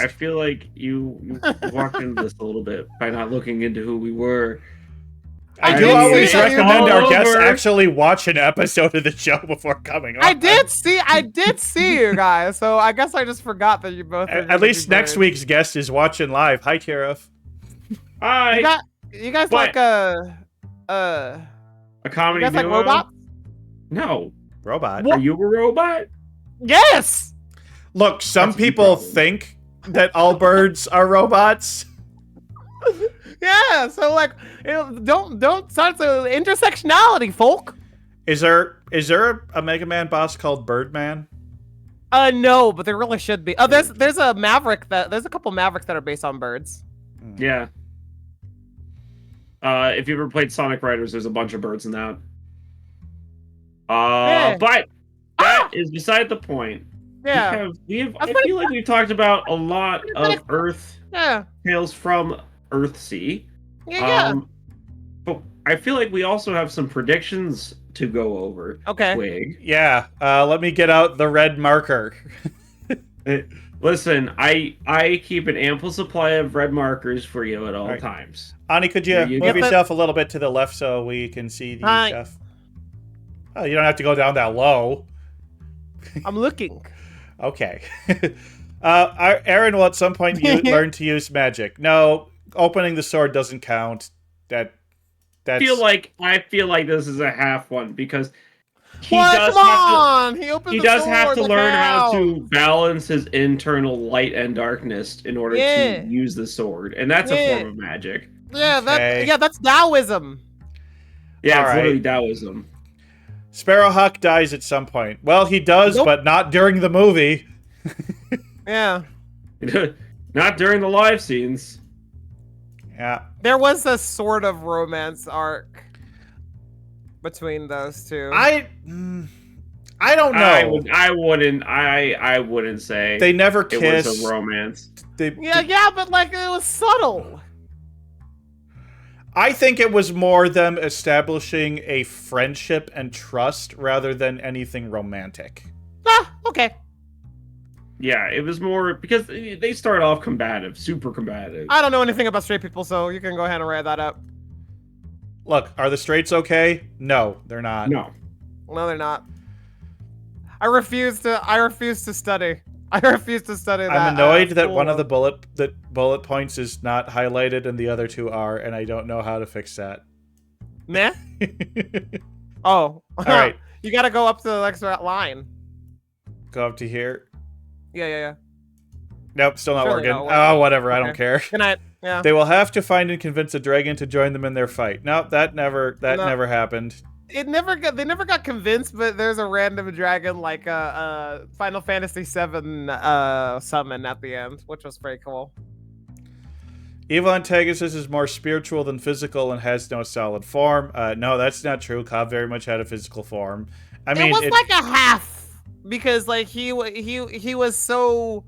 feel like you walked into this a little bit by not looking into who we were. I do always recommend our guests actually watch an episode of the show before coming on. I did see you guys, so I guess I just forgot that you both. At least next week's guest is watching live. Hi, Tierra. Hi. You guys like a comedy? You guys like robots? No. Robot? Are you a robot? Yes. Look, some people think that all birds are robots. Yeah, so like, don't start the intersectionality, folk. Is there a Mega Man boss called Birdman? No, but there really should be. Oh, there's a Maverick there's a couple Mavericks that are based on birds. Yeah. If you ever played Sonic Riders, there's a bunch of birds in that. But that is beside the point. Yeah. I feel like we've talked about a lot of Earth tales from Earthsea. Yeah. But I feel like we also have some predictions to go over. Okay. Twig. Yeah. Let me get out the red marker. Listen, I keep an ample supply of red markers for you at all times. Ani, could you move yourself a little bit to the left so we can see the stuff? Oh, you don't have to go down that low. I'm looking. Okay. Aaron will at some point learn to use magic. No, opening the sword doesn't count. That's... I feel like this is a half one because he does have to learn how to balance his internal light and darkness in order to use the sword, and that's a form of magic. Yeah, that's Taoism. Yeah, it's literally Taoism. Sparrowhawk dies at some point. Well, he does, but not during the movie. Yeah. Not during the live scenes. Yeah. There was a sort of romance arc between those two. I don't know. I wouldn't say They never it kiss. was a romance. Yeah, but like it was subtle. I think it was more them establishing a friendship and trust rather than anything romantic. Ah, okay. Yeah, it was more because they start off combative, super combative. I don't know anything about straight people, so you can go ahead and write that up. Look, are the straights okay? No, they're not. No, they're not. I refuse to study. I refuse to study that. I'm annoyed that one of the bullet points is not highlighted and the other two are, and I don't know how to fix that. Meh? Oh. All right. You gotta go up to the next line. Go up to here. Yeah. Nope, still not Surely working. not working. Oh, whatever. I Okay. don't care. Good night. Yeah. They will have to find and convince a dragon to join them in their fight. Nope, that never happened. They never got convinced, but there's a random dragon like a Final Fantasy VII summon at the end, which was pretty cool. Evil antagonist is more spiritual than physical and has no solid form. No, that's not true. Cobb very much had a physical form. I mean, it was like a half because like he was so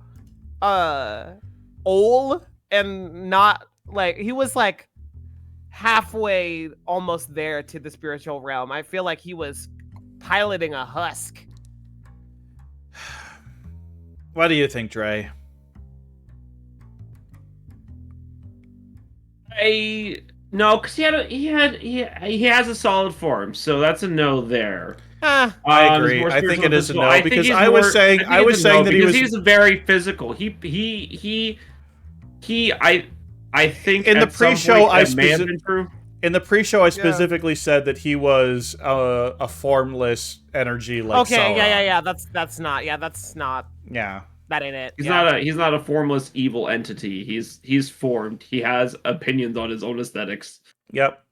old and not like he was like halfway almost there to the spiritual realm. I feel like he was piloting a husk. What do you think, Dre? No, because he has a solid form, so that's a no there. I agree. I think it is a no because I was saying that he's very physical. I think in the pre-show in the pre-show I specifically said that he was a formless energy like okay, Sauron. yeah. That's not. Yeah. That ain't it. He's not a formless evil entity. He's formed. He has opinions on his own aesthetics. Yep.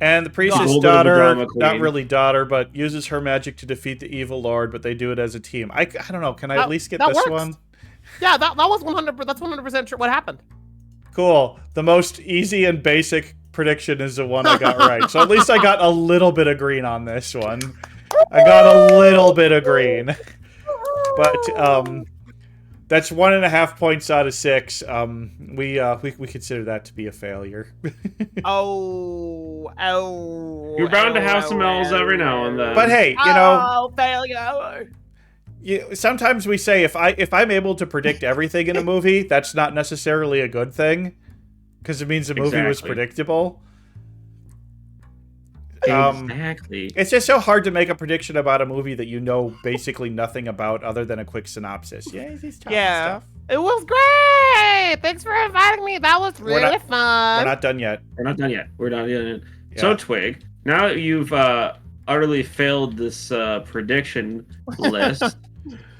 And the priestess daughter, not really daughter, but uses her magic to defeat the evil lord, but they do it as a team. I don't know. Can I at least get this works. one? Yeah, that was 100%. That's 100% true. What happened? Cool. The most easy and basic prediction is the one I got right. So at least I got a little bit of green on this one. I got a little bit of green. But that's 1.5 points out of 6. We consider that to be a failure. You're bound to have some L's every now and then. But hey, you know, failure. Sometimes we say if I'm able to predict everything in a movie, that's not necessarily a good thing, because it means the movie was predictable. Exactly. It's just so hard to make a prediction about a movie that you know basically nothing about other than a quick synopsis. Yeah, stuff. It was great. Thanks for inviting me. That was really fun. We're not done yet. Yeah. So Twig, now that you've utterly failed this prediction list,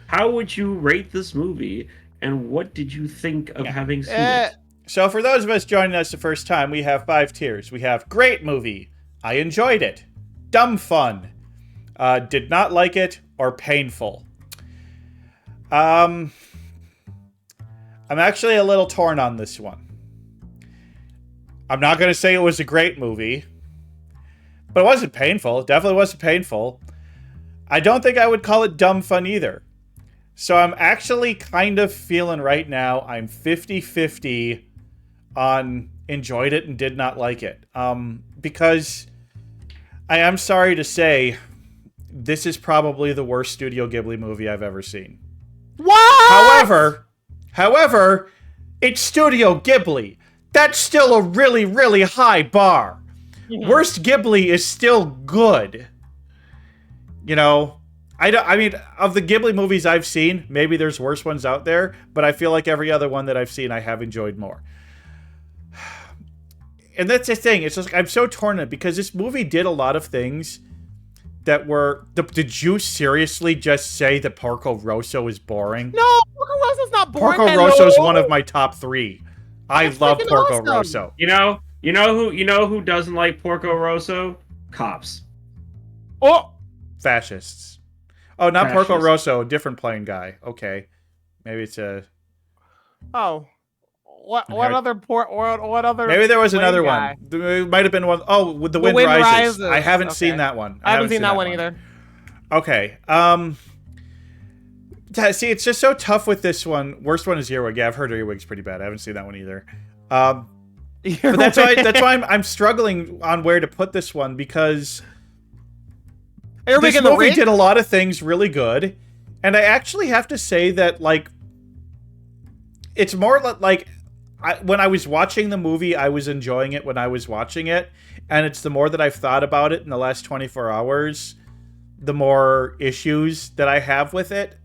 how would you rate this movie, and what did you think of having seen it? So for those of us joining us the first time, we have 5 tiers. We have great movie, I enjoyed it, dumb fun, did not like it, or painful. I'm actually a little torn on this one. I'm not going to say it was a great movie, but it wasn't painful. It definitely wasn't painful. I don't think I would call it dumb fun either. So I'm actually kind of feeling right now I'm 50-50 on enjoyed it and did not like it. Because I am sorry to say, this is probably the worst Studio Ghibli movie I've ever seen. What? However, it's Studio Ghibli. That's still a really, really high bar. Worst Ghibli is still good. You know, I mean, of the Ghibli movies I've seen, maybe there's worse ones out there, but I feel like every other one that I've seen I have enjoyed more. And that's the thing. It's just I'm so torn in it because this movie did a lot of things that were... Did you seriously just say that Porco Rosso is boring? No, Porco Rosso's not boring. Porco Rosso is one of my top 3. I love Porco awesome. Rosso. You know who doesn't like Porco Rosso? Cops. Oh, fascists. Oh, not Fascist. Porco Rosso, different plane guy. Okay, maybe it's a. Oh. What other what other? Maybe there was Wayne another guy? one. There might have been one. Oh, with the Wind Wind Rises. Rises. I haven't Okay. seen that one. I haven't seen that one either. Okay. See, it's just so tough with this one. Worst one is Earwig. Yeah, I've heard Earwig's pretty bad. I haven't seen that one either. But that's why I'm struggling on where to put this one, because Earwig this movie did a lot of things really good, and I actually have to say that, like, it's more like when I was watching the movie, I was enjoying it when I was watching it, and it's the more that I've thought about it in the last 24 hours, the more issues that I have with it.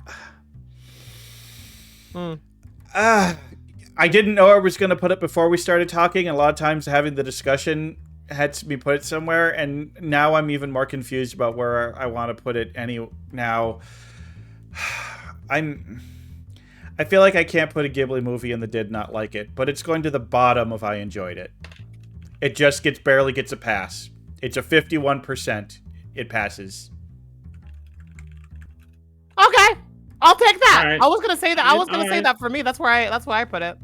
I didn't know I was going to put it before we started talking, and a lot of times having the discussion had to be put somewhere, and now I'm even more confused about where I want to put it now. I feel like I can't put a Ghibli movie in the did not like it, but it's going to the bottom of I enjoyed it. It just barely gets a pass. It's a 51%. It passes. Okay, I'll take that. Right. I was gonna say that. I was gonna say Alright. that for me. That's where I put it.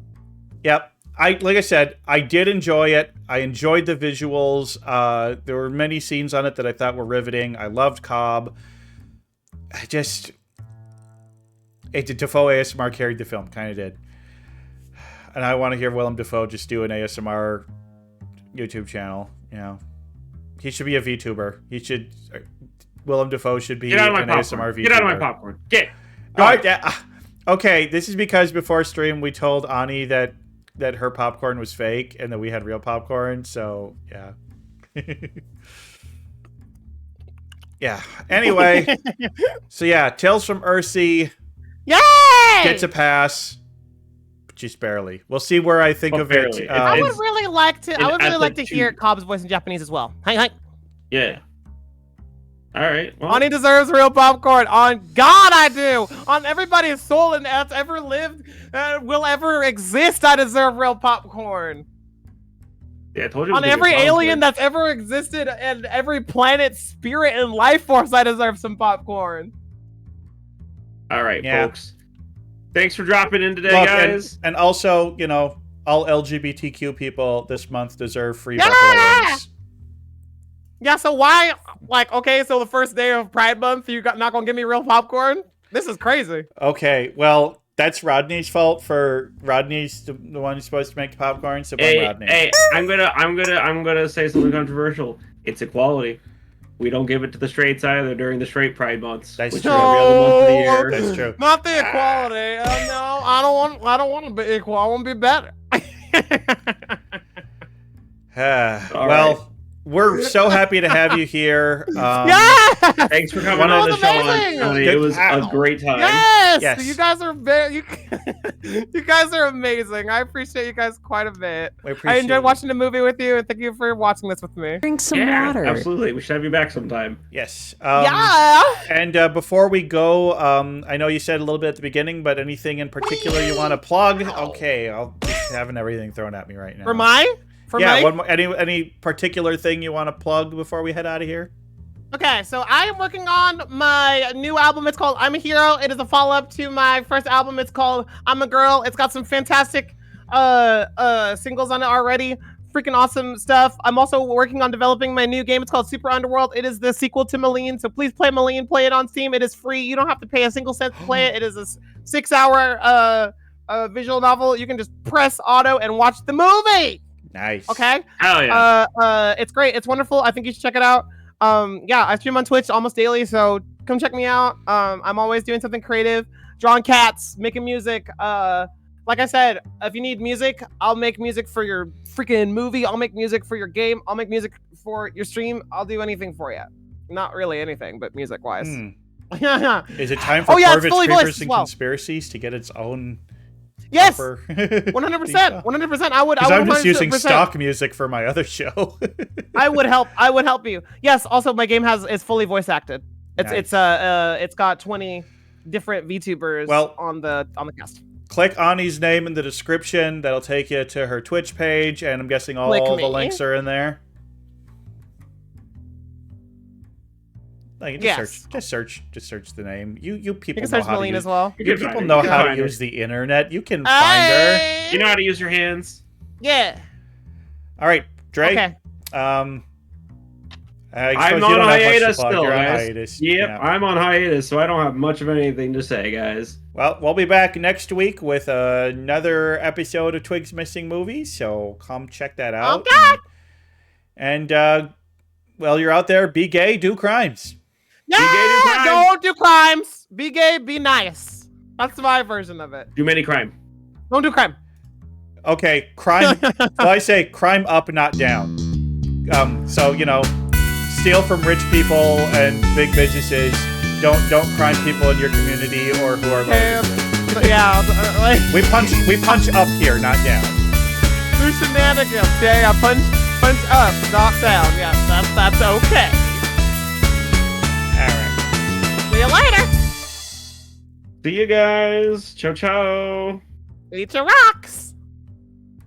Yep. Like I said, I did enjoy it. I enjoyed the visuals. There were many scenes on it that I thought were riveting. I loved Cobb. Defoe ASMR carried the film, kind of did. And I want to hear Willem Dafoe just do an ASMR YouTube channel. You know, he should be a VTuber. Willem Dafoe should be an ASMR VTuber. Get out of my popcorn. Get. All right, yeah. Okay, this is because before stream we told Ani that her popcorn was fake and that we had real popcorn. So yeah. Yeah. Anyway, so yeah, Tales from Earthsea. Yay! Gets a pass, just barely. We'll see where I think of it. I would really like to. I would really like to two. hear Cobb's voice in Japanese as well. Hi. Yeah. All right. Well, Ani deserves real popcorn. On God, I do. On everybody's soul and that's ever lived, will ever exist, I deserve real popcorn. yeah, I told you. On every alien that's ever existed and every planet, spirit, and life force, I deserve some popcorn. All right, Yeah. folks. Thanks for dropping in today, Look, guys. and also, you know, all LGBTQ people this month deserve free Yeah! buffalo wings. Yeah, so why, like, okay, so the first day of Pride Month, not gonna give me real popcorn? This is crazy. Okay, well, that's Rodney's fault. For Rodney's the one who's supposed to make the popcorn. So blame Rodney. Hey, I'm gonna say something controversial. It's equality. We don't give it to the straights either during the straight Pride months. That's which true. is every other month of the year. That's true. Not the equality. No, I don't want to be equal. I want to be better. Well, right. we're so happy to have you here. Yeah. Thanks for coming One on of the the show. amazing. Tony. It was a great time. Yes! Yes. You guys are very you guys are amazing. I appreciate you guys quite a bit. We I appreciate enjoyed it. watching the movie with you, and thank you for watching this with me. Drink some Yeah, water. absolutely. We should have you back sometime. Yes. Yeah. And before we go, I know you said a little bit at the beginning, but anything in particular you want to plug? Okay, I'll just having everything thrown at me right now. For my? For yeah, my? one more, any particular thing you want to plug before we head out of here? Okay, so I am working on my new album. It's called I'm a Hero. It is a follow-up to my first album. It's called I'm a Girl. It's got some fantastic singles on it already. Freaking awesome stuff. I'm also working on developing my new game. It's called Super Underworld. It is the sequel to Maleen, so please play Maleen. Play it on Steam. It is free. You don't have to pay a single cent to play it. It is a 6-hour visual novel. You can just press auto and watch the movie. Nice. Okay? Hell yeah. It's great. It's wonderful. I think you should check it out. Yeah, I stream on Twitch almost daily, so come check me out. I'm always doing something creative, drawing cats, making music. Like I said, if you need music, I'll make music for your freaking movie. I'll make music for your game. I'll make music for your stream. I'll do anything for you. Not really anything, but music-wise. Yeah. Is it time for Oh, yeah, it's Corvids, fully Creepers, voiced as and well. Conspiracies to get its own? Yes. proper 100%. theme? 100%. I would. Because I'm just using 100%. stock music for my other show. I would help you. Yes. Also, my game is fully voice acted. It's got 20 different VTubers on the cast. Click Ani's name in the description. That'll take you to her Twitch page, and I'm guessing all the links are in there. Like, Yes. just search the name. You You people can know search how to Malene use. as well. You You can people find her. know You can how to find her. use the internet. You can find her. Hey! You know how to use your hands. Yeah. All right, Drake. Okay. I I'm suppose you on don't have much to hiatus plug. still, You're on guys. hiatus. Yep, Yeah. I'm on hiatus, so I don't have much of anything to say, guys. Well, we'll be back next week with another episode of Twigs Missing Movies, so come check that out. Okay. And while you're out there, be gay, do crimes. Yeah, Be gay, do crime. don't do crimes. Be gay, be nice. That's my version of it. Do many crime. Don't do crime. Okay, crime. Well, I say crime up, not down. So steal from rich people and big businesses. Don't crime people in your community or who are low. Yeah, like We punch up here, not down. do shenanigans. Yeah, punch up, not down. Yeah, that's okay. All right. See you later. See you guys. Ciao, ciao. Eat your rocks.